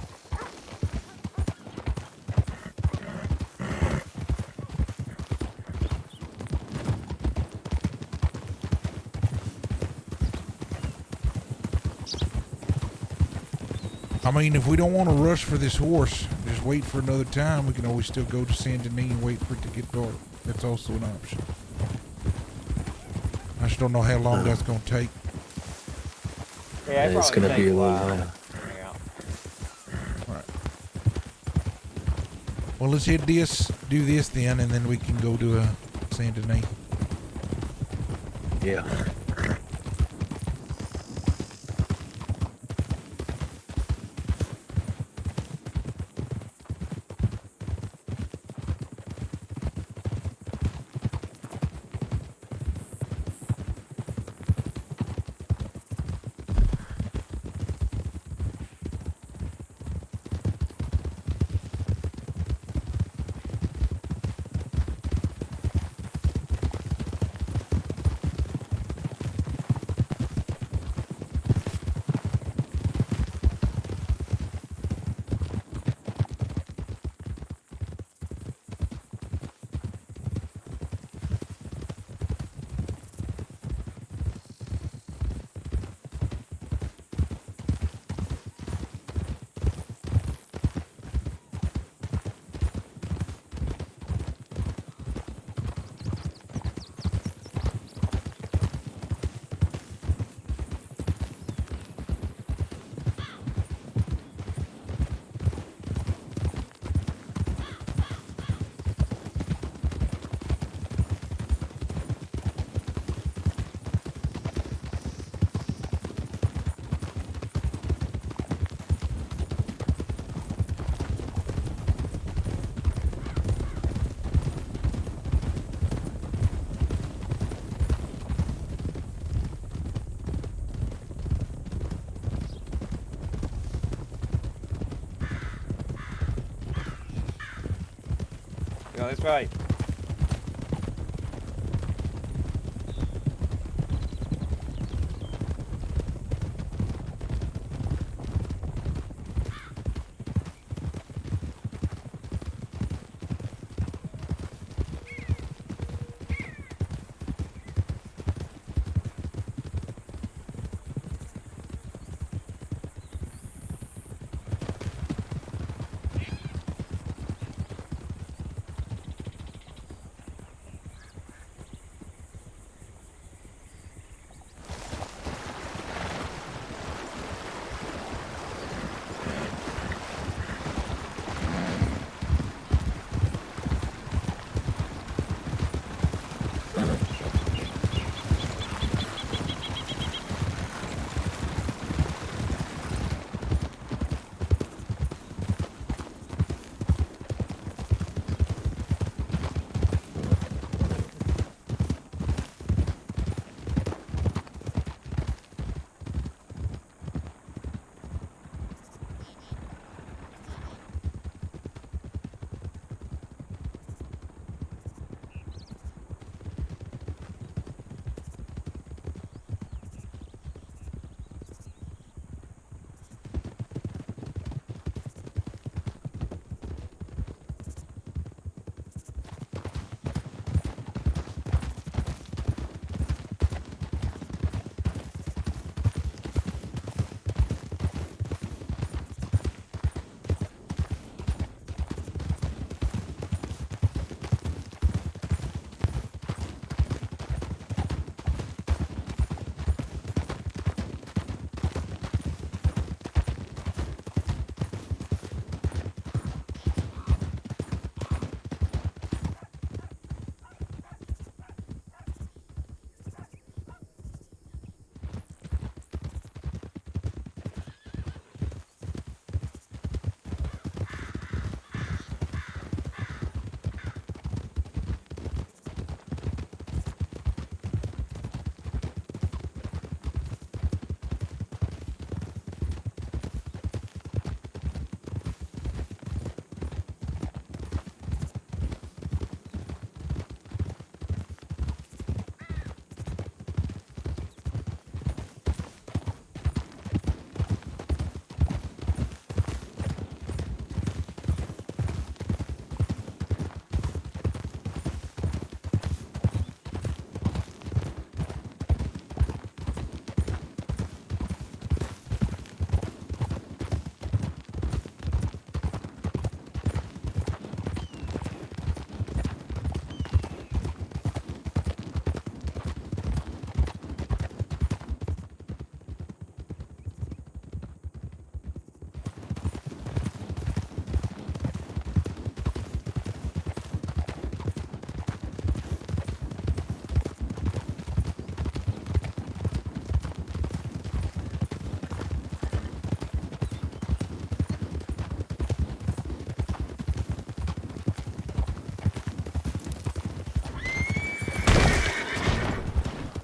I mean, if we don't want to rush for this horse, just wait for another time, we can always still go to Saint Denis and wait for it to get dark. That's also an option. I just don't know how long that's going to take.
Yeah,
It's
probably
gonna be
take
a little
while.
while.
Yeah.
All right. Well, let's hit this, do this then, and then we can go to Saint Denis.
Yeah.
You know, that's right.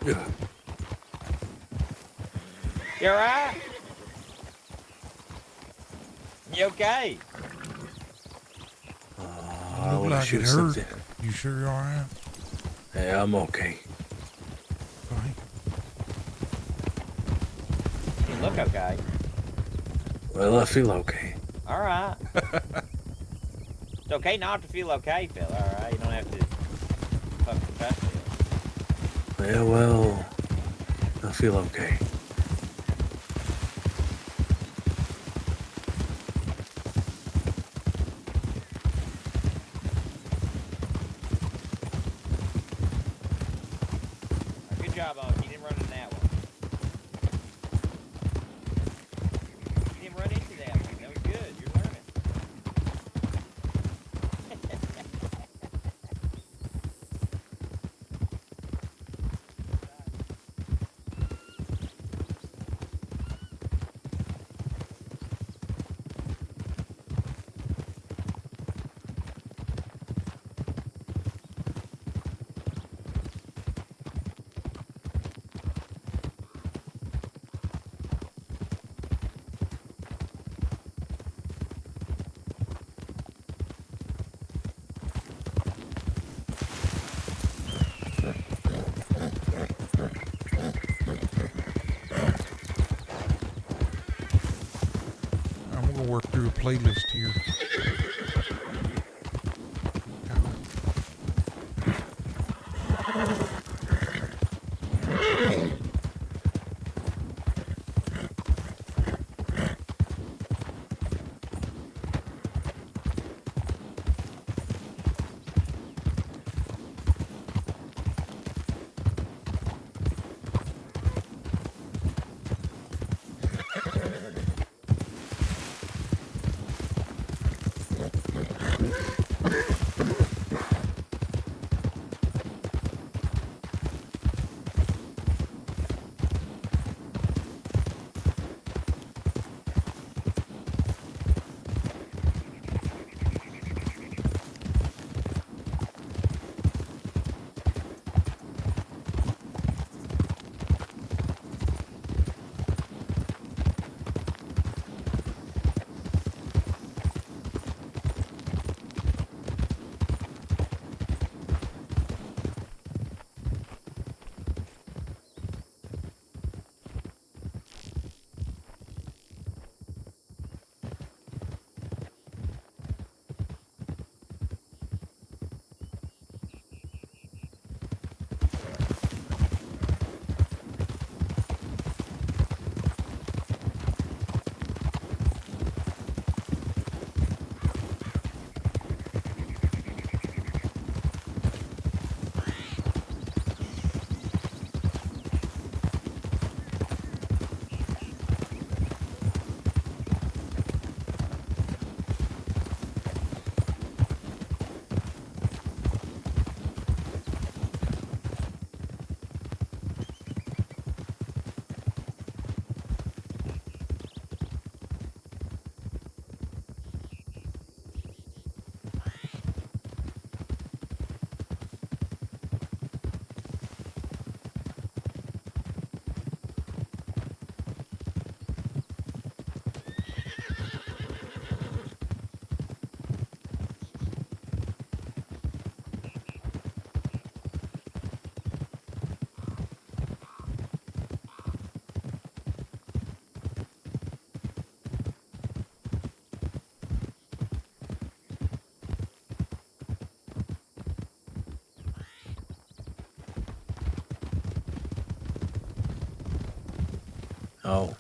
Yeah.
You alright? You okay?
I
Look
want to
like it
shoot
hurt.
something.
You sure you're all right?
Yeah, I'm okay.
Okay.
You look okay.
Well, I feel okay.
Alright. It's okay not to feel okay, Phil, alright? You don't have to fucking trust it.
Yeah, well, I feel okay.
Good job, Unc. You didn't run into that one. You didn't run into that one. That was good. You're learning.
I'm gonna work through a playlist here.
Oh.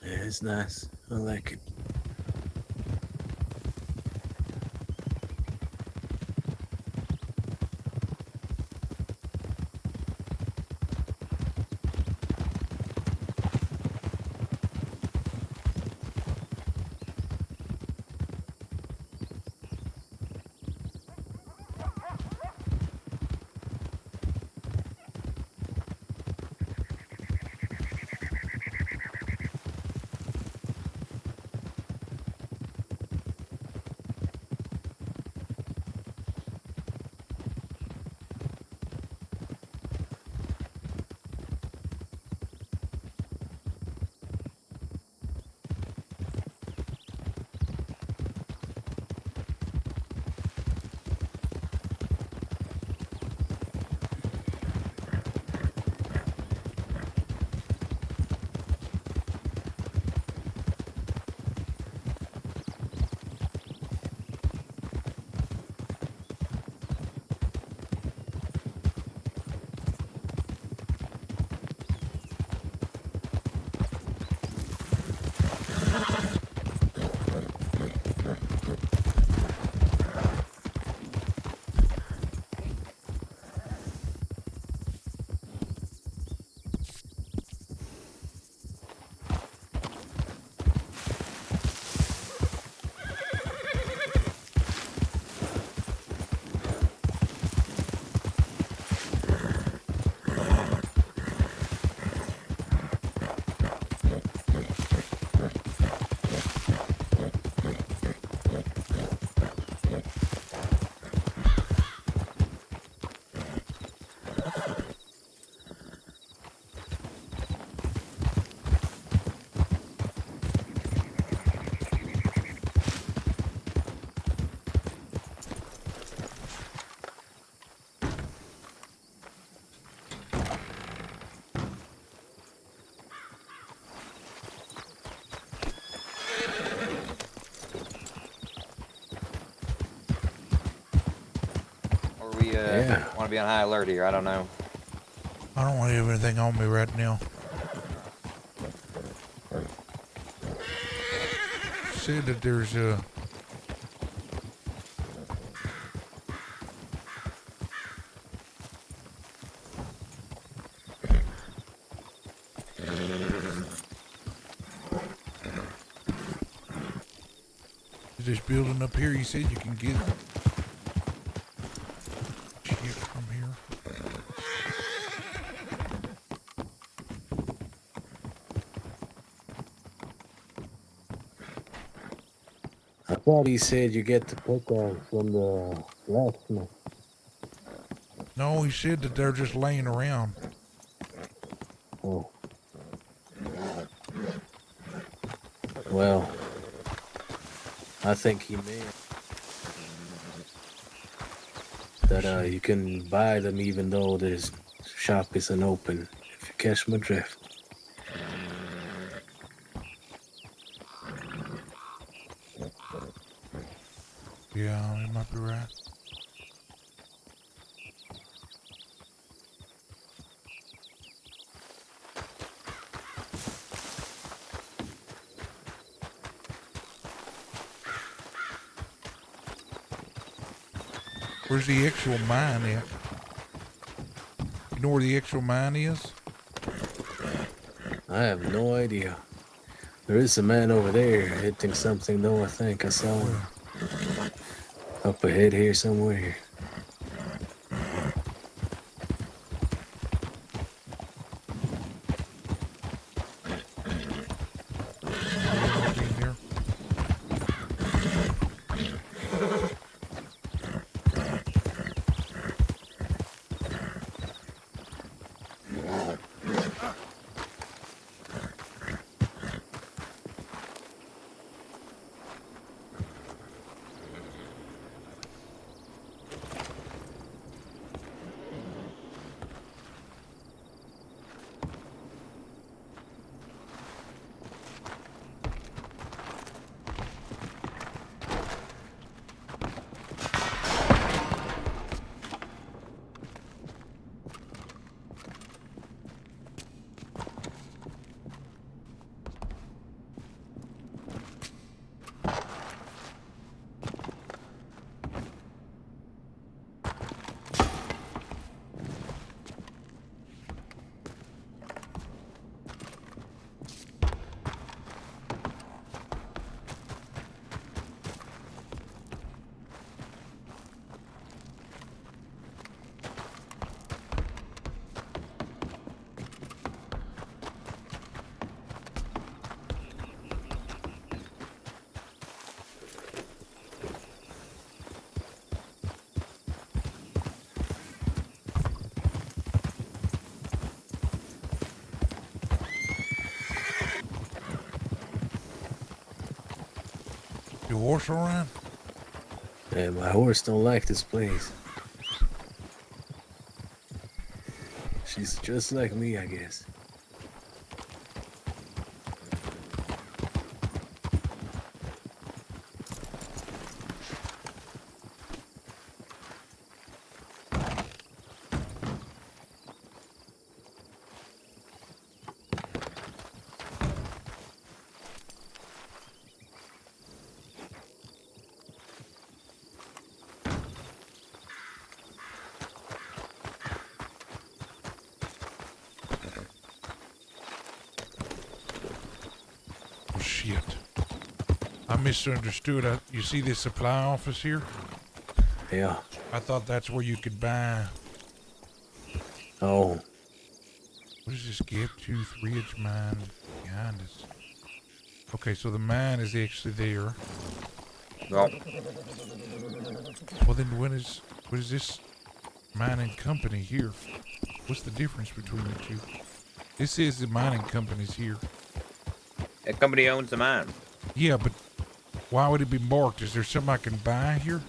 Yeah, it's nice. I like it.
you
Yeah.
want to be on high alert here? I don't know.
I don't want to have anything on me right now. Said that there's a. This building up here, you said you can get shit from here.
I thought he said you get the pickaxe from the blacksmith.
No, he said that they're just laying around.
Oh. Well, I think he meant that you can buy them even though this shop isn't open, if you catch my drift.
Yeah, you might be right. Where's the actual mine at? You know where the actual mine is?
I have no idea. There is a man over there hitting something though, I think. I saw him up ahead here somewhere.
In there. Your horse around?
And my horse don't like this place. She's just like me, I guess.
Oh, shit. I misunderstood. You see this supply office here?
Yeah.
I thought that's where you could buy.
Oh,
What is this? Gap Tooth Ridge mine behind us. Okay, so the mine is actually there.
Well,
Well, then what is this mining company here? What's the difference between the two? This says the mining company's here.
that company owns the mine.
Yeah, but why would it be marked? Is there something I can buy here?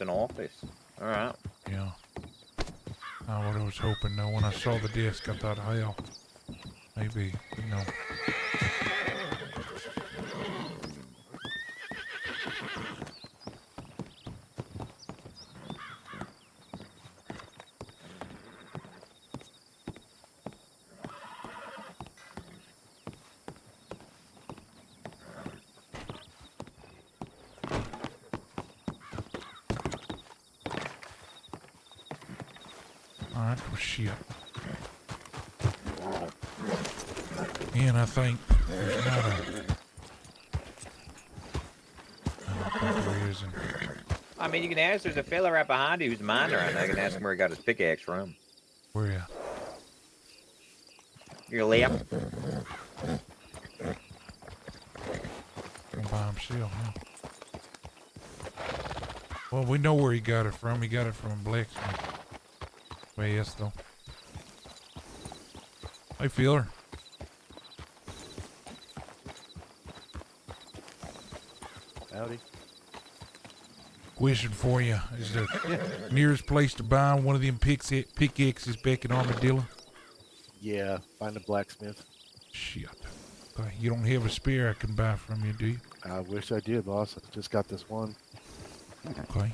an office. All right.
Yeah. Not what I was hoping though. When I saw the desk, I thought, hell, maybe, you know. Alright, well, shit. And I think there's not a... I don't think there is.
I mean, you can ask. There's a fella right behind you who's a miner. I can ask him where he got his pickaxe from.
Where at?
Your left.
All by himself, huh? Well, we know where he got it from. He got it from a blacksmith. Well, yes, though. Hey, feeler.
Howdy.
Question for you. Is the nearest place to buy one of them pickaxes back in Armadillo?
Yeah, find a blacksmith.
Shit. Okay, you don't have a spare I can buy from you, do you?
I wish I did, boss. I just got this one.
Okay.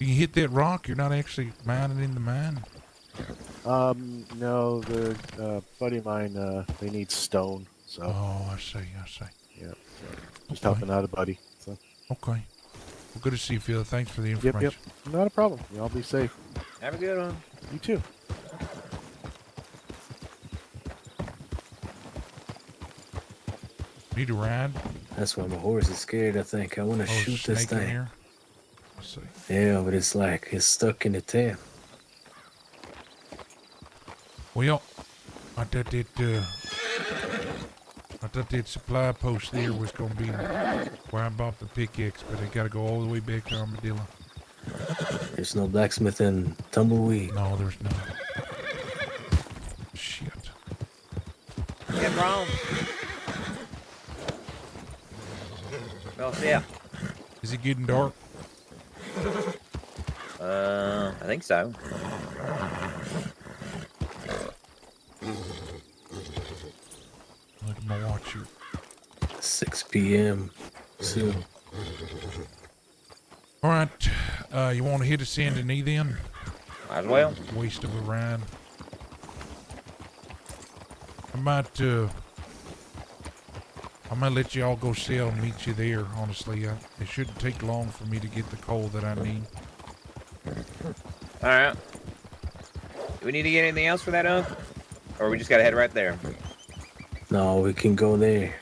You can hit that rock. You're not actually mining in the mine.
No, the buddy of mine, they need stone. So,
Oh, I see.
yeah. So just
Okay.
helping out a buddy. So,
Okay. Well, good to see you, Phil. Thanks for the
yep,
information.
yep. Not a problem. Y'all be safe.
Have a good one.
You too.
Need a ride?
That's why my horse is scared. I think I want to
Oh,
shoot this
snake in
thing.
here. Let's see.
Yeah, but it's like it's stuck in the tail.
Well, I thought that supply post there was gonna be where I bought the pickaxe, but I gotta go all the way back to Armadillo.
There's no blacksmith in Tumbleweed.
No, there's none. Shit.
Get wrong. Well, yeah.
Is it getting dark?
I think so.
Look at my watch here.
6 p.m. soon.
All right. You want to hit a Saint Denis then?
Might as well.
Waste of a ride. I might let you all go sell and meet you there, honestly. It shouldn't take long for me to get the coal that I need.
All right. Do we need to get anything else for that, or we just gotta head right there?
No, we can go there.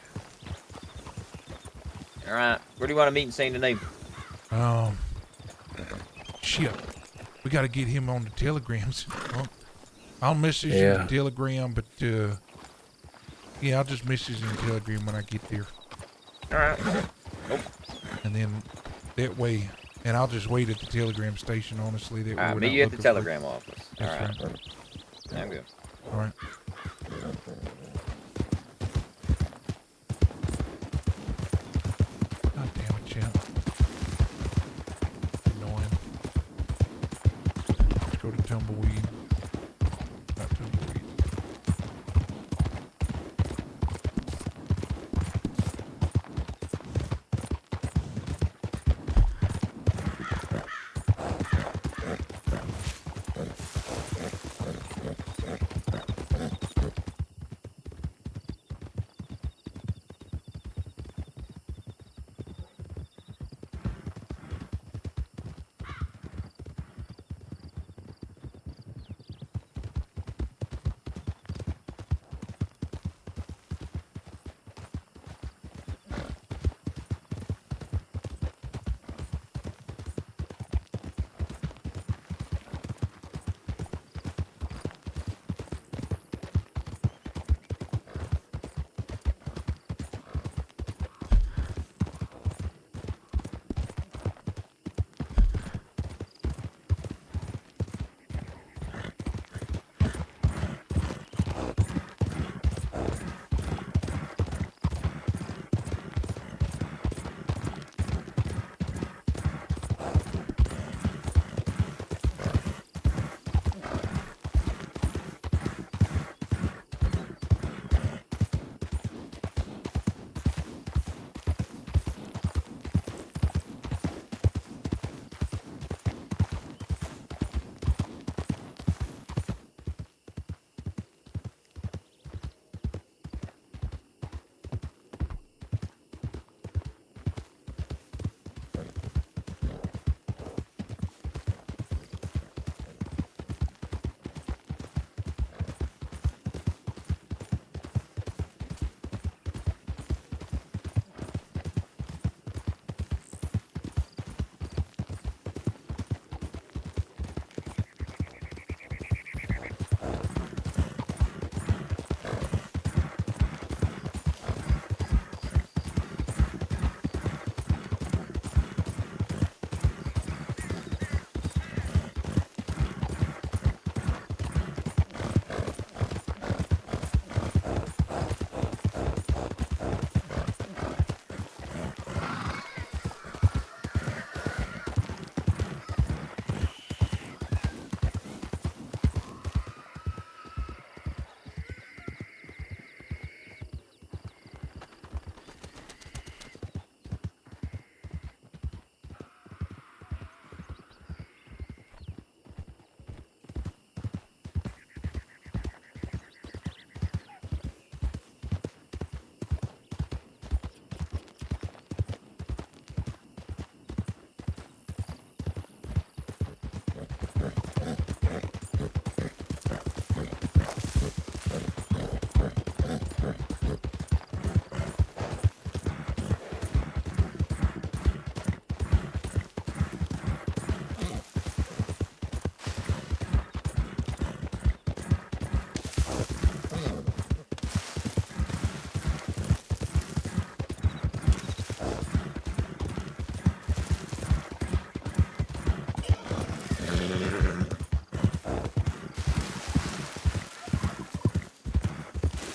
All right. Where do you want to meet in Saint Denis?
Shit. We got to get him on the telegrams. I'll message you the telegram, but yeah, I'll just message you the telegram when I get there.
All right.
And then that way, and I'll just wait at the telegram station, honestly. That way
All right.
we're
Meet
not
you at the
looking for-
telegram office. All
That's
right.
right.
I'm good.
All right. God damn it, champ. Annoying. Let's go to Tumbleweed. Not Tumbleweed.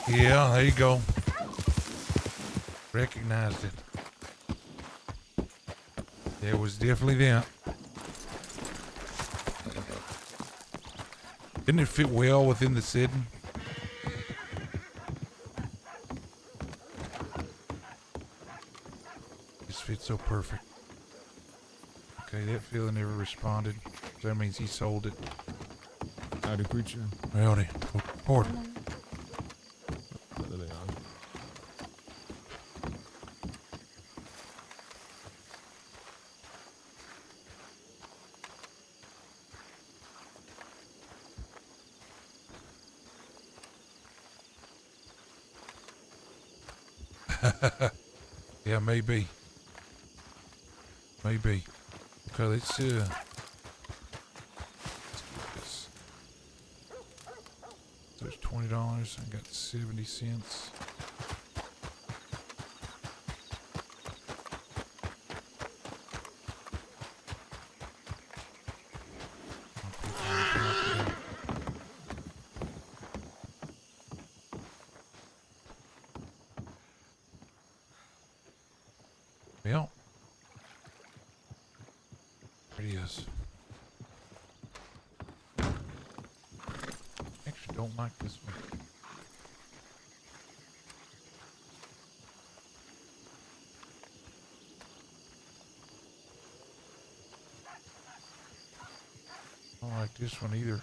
Yeah, there you go. Recognized it. There was definitely them. Didn't it fit well within the setting? Just fits so perfect. Okay, that fella never responded. So that means he sold it.
Howdy, preacher.
Howdy. Report.
What are they on?
Yeah, maybe. Maybe. Okay, let's get this. So it's $20. I got 70 cents. Well, there it is. Actually, don't like this one. I don't like this one either.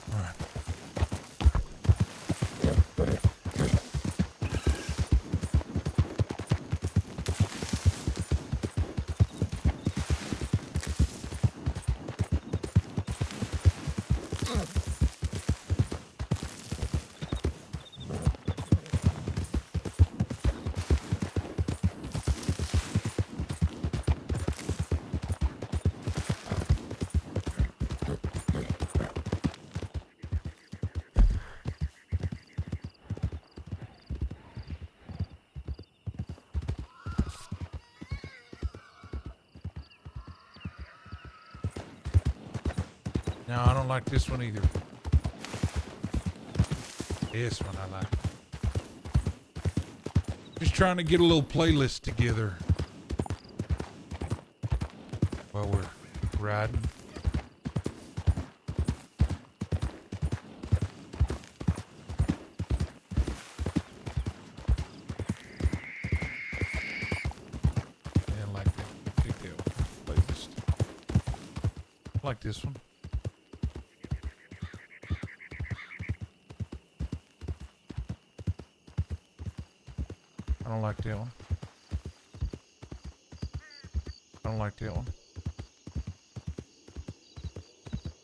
All right. No, I don't like this one either. This one I like. Just trying to get a little playlist together while we're riding. Yeah, I like that. Pick that one. Playlist. I like this one. I don't like that one. I don't like that one.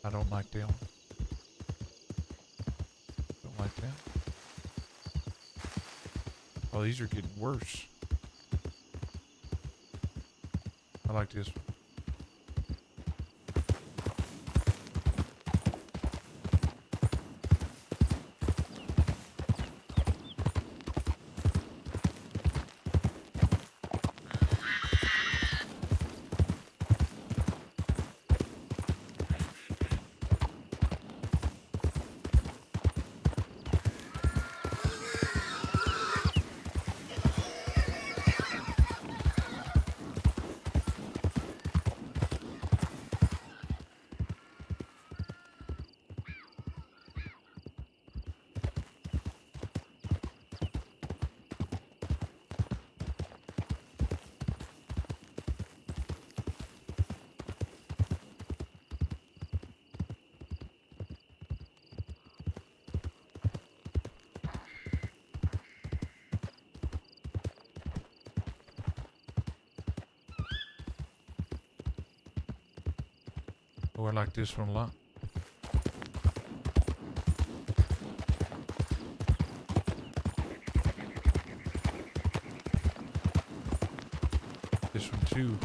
I don't like that one. Don't like that. Oh, these are getting worse. I like this one. Oh, I like this one a lot. This one too.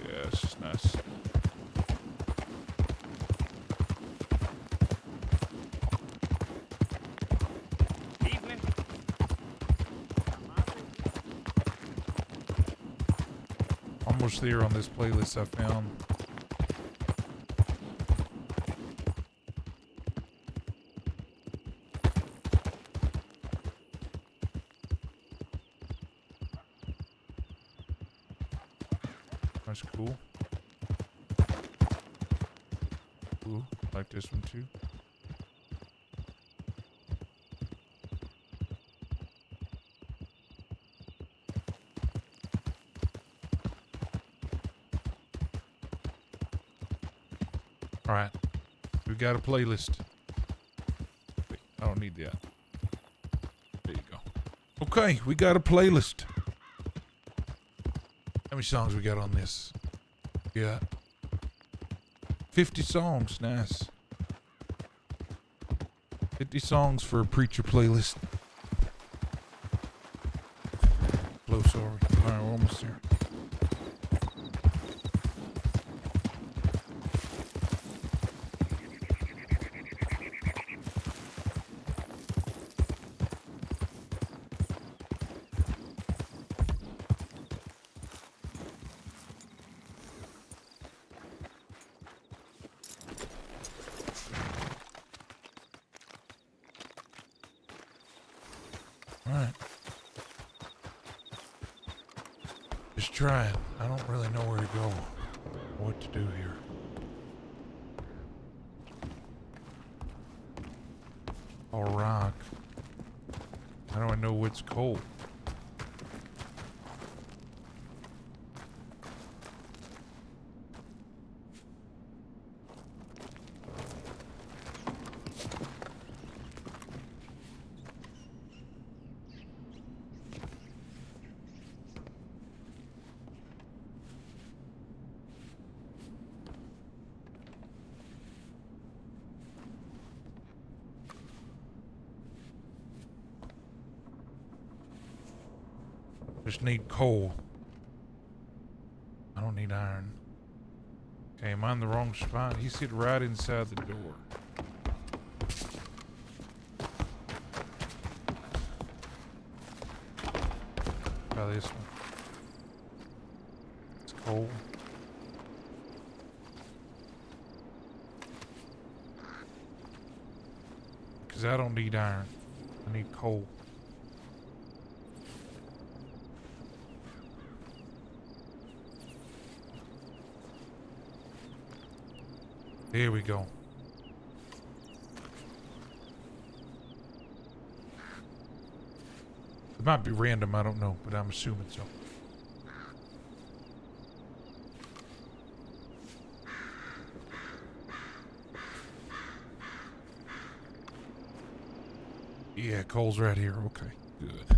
Yeah, this is nice.
Evening.
Almost there on this playlist I found. That's cool. Ooh, like this one too. All right, we got a playlist. Wait, I don't need that. There you go. Okay, we got a playlist. How many songs we got on this? Yeah. 50 songs, nice. 50 songs for a preacher playlist. Slow, sorry. Alright, we're almost there. Alright. Just try it. I don't really know where to go. What to do here. All rock. How do I know what's cold? Just need coal. I don't need iron. Okay, am I in the wrong spot? He's sitting right inside the door. Try this one. It's coal. Because I don't need iron. I need coal. Here we go. It might be random, I don't know, but I'm assuming so. Yeah, coal's right here. Okay, good.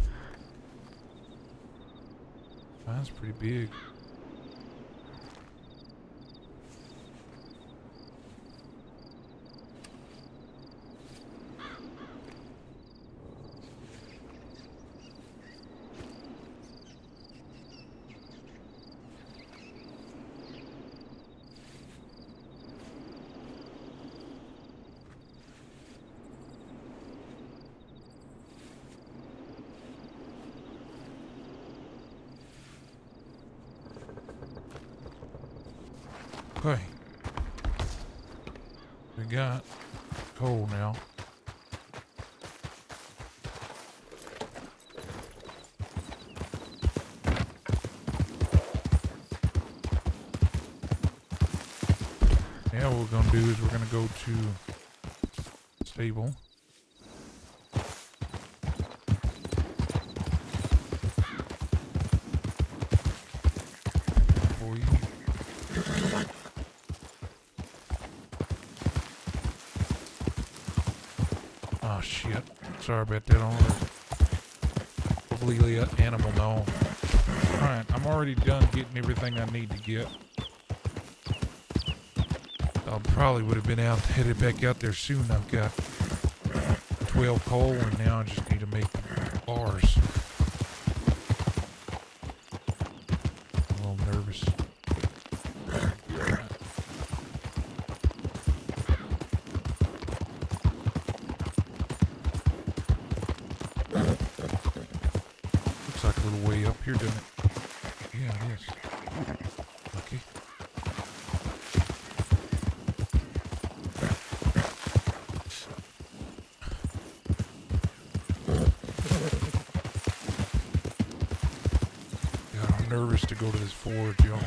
That's pretty big. Okay. We got coal now. Now what we're gonna do is we're gonna go to stable. For you. Oh shit. Sorry about that. Hopefully the animal know. Alright, I'm already done getting everything I need to get. I probably would have been headed back out there soon. I've got 12 coal, and now I just need to make bars. I'm a little nervous. Looks like a little way up here, doesn't it? Yeah, it is. Okay. God, I'm nervous to go to this forge, y'all.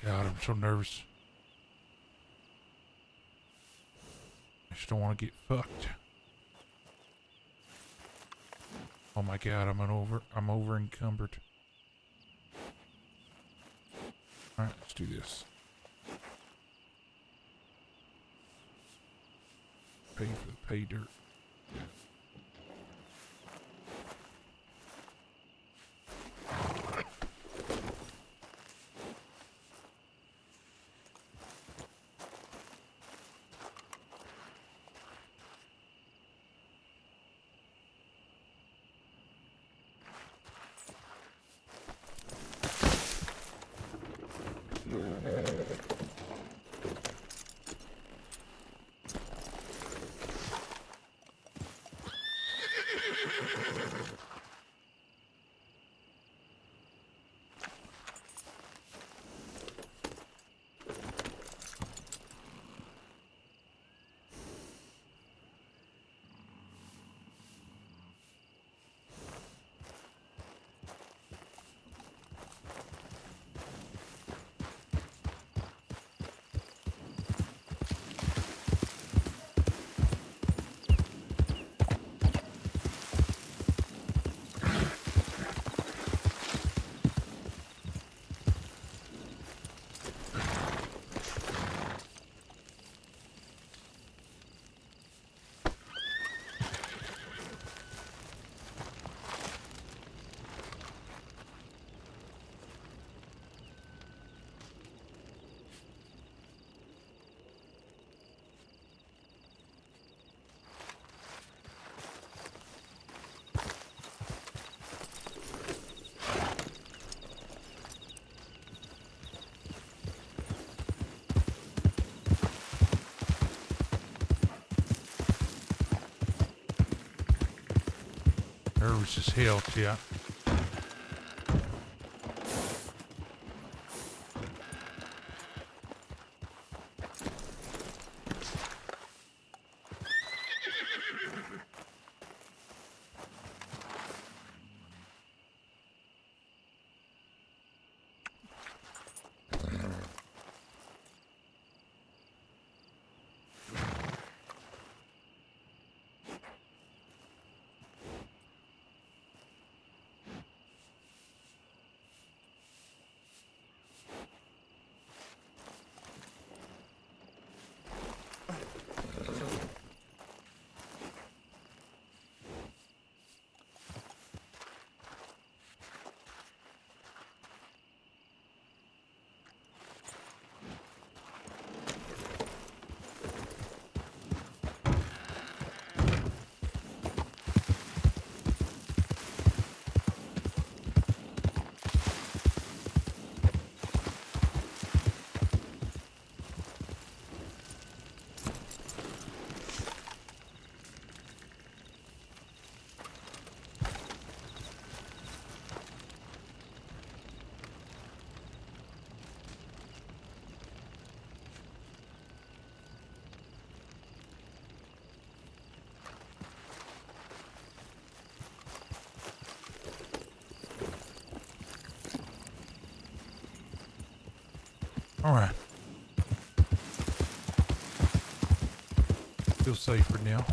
God, I'm so nervous. I just don't want to get fucked. Oh my God, I'm over encumbered. All right, let's do this. Pay for the pay dirt. Nervous as hell, yeah. All right. Feel safer now.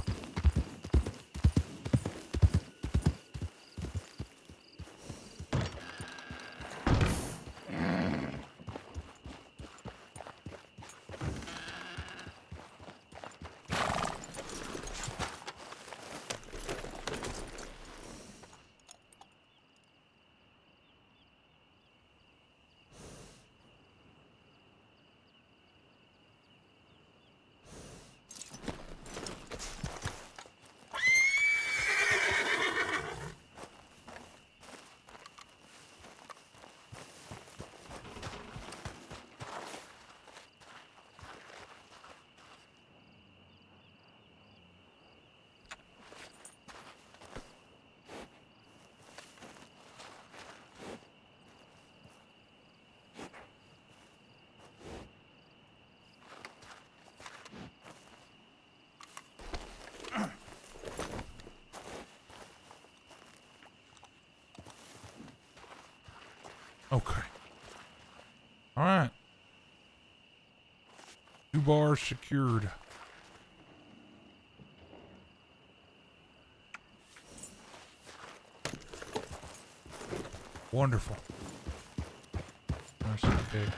Okay. All right. 2 bars secured. Wonderful. Nice and big.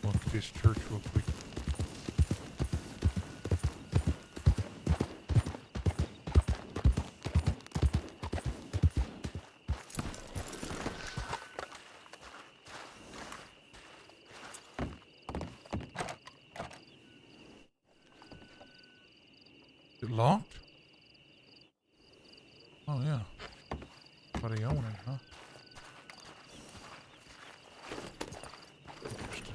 Look at this church real quick. Is it locked? Oh yeah. Somebody own it, huh? Interesting.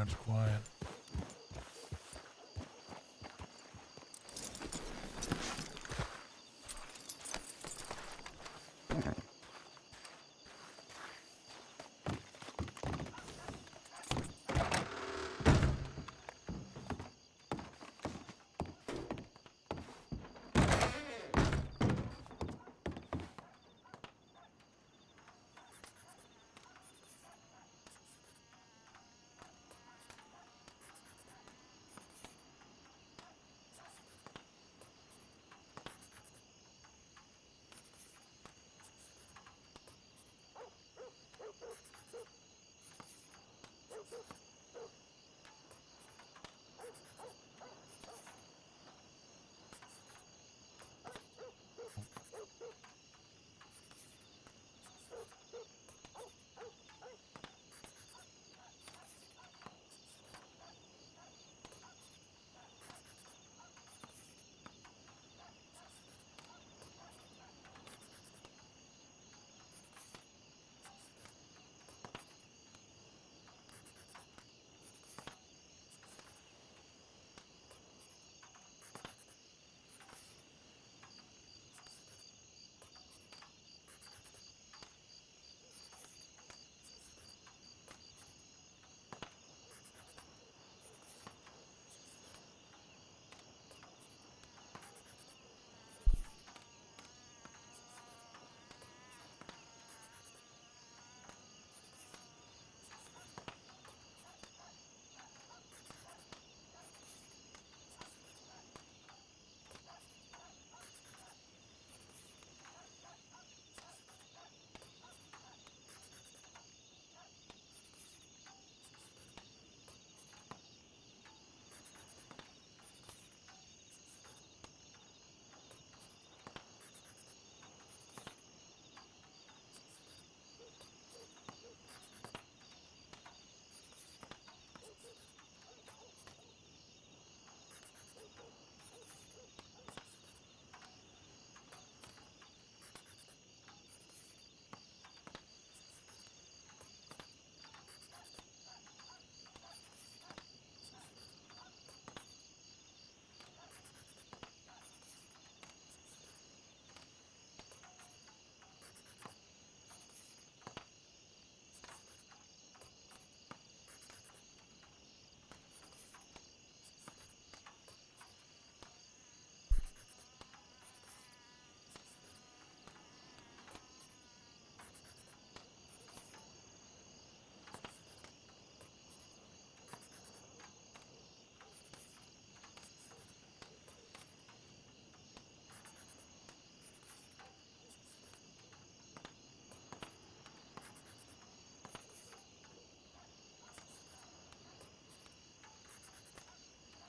Inside's quiet.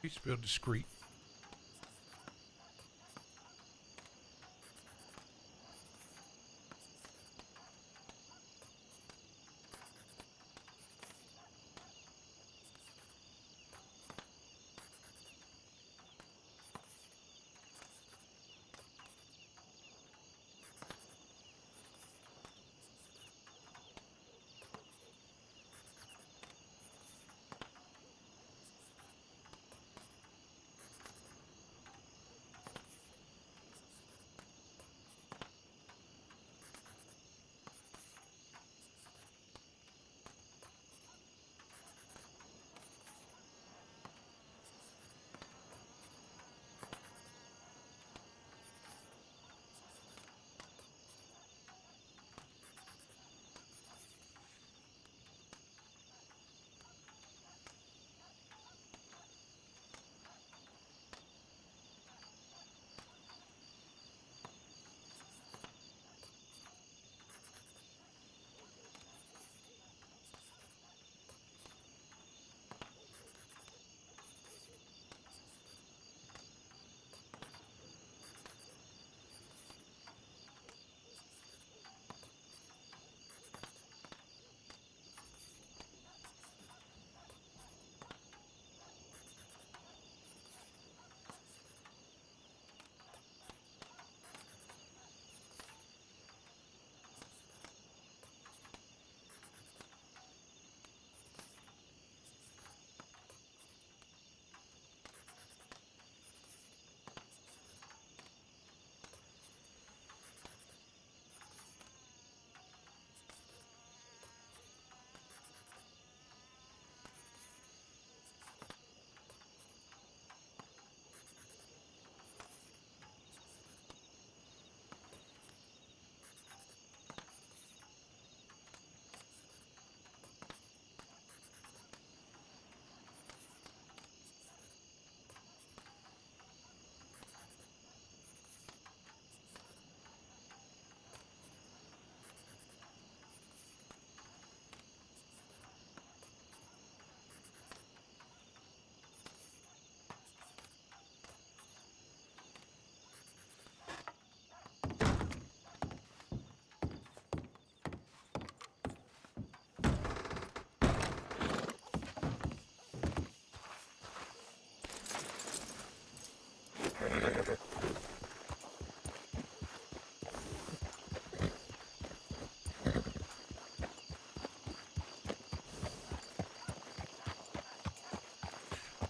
You spelled discreet.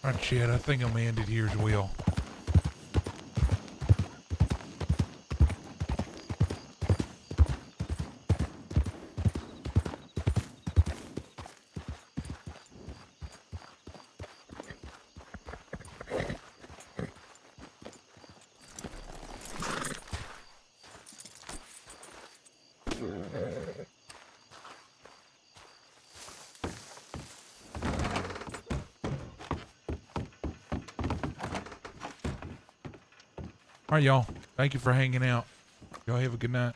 All right, Chad, I think I'm gonna end it here as well. All right, y'all. Thank you for hanging out. Y'all have a good night.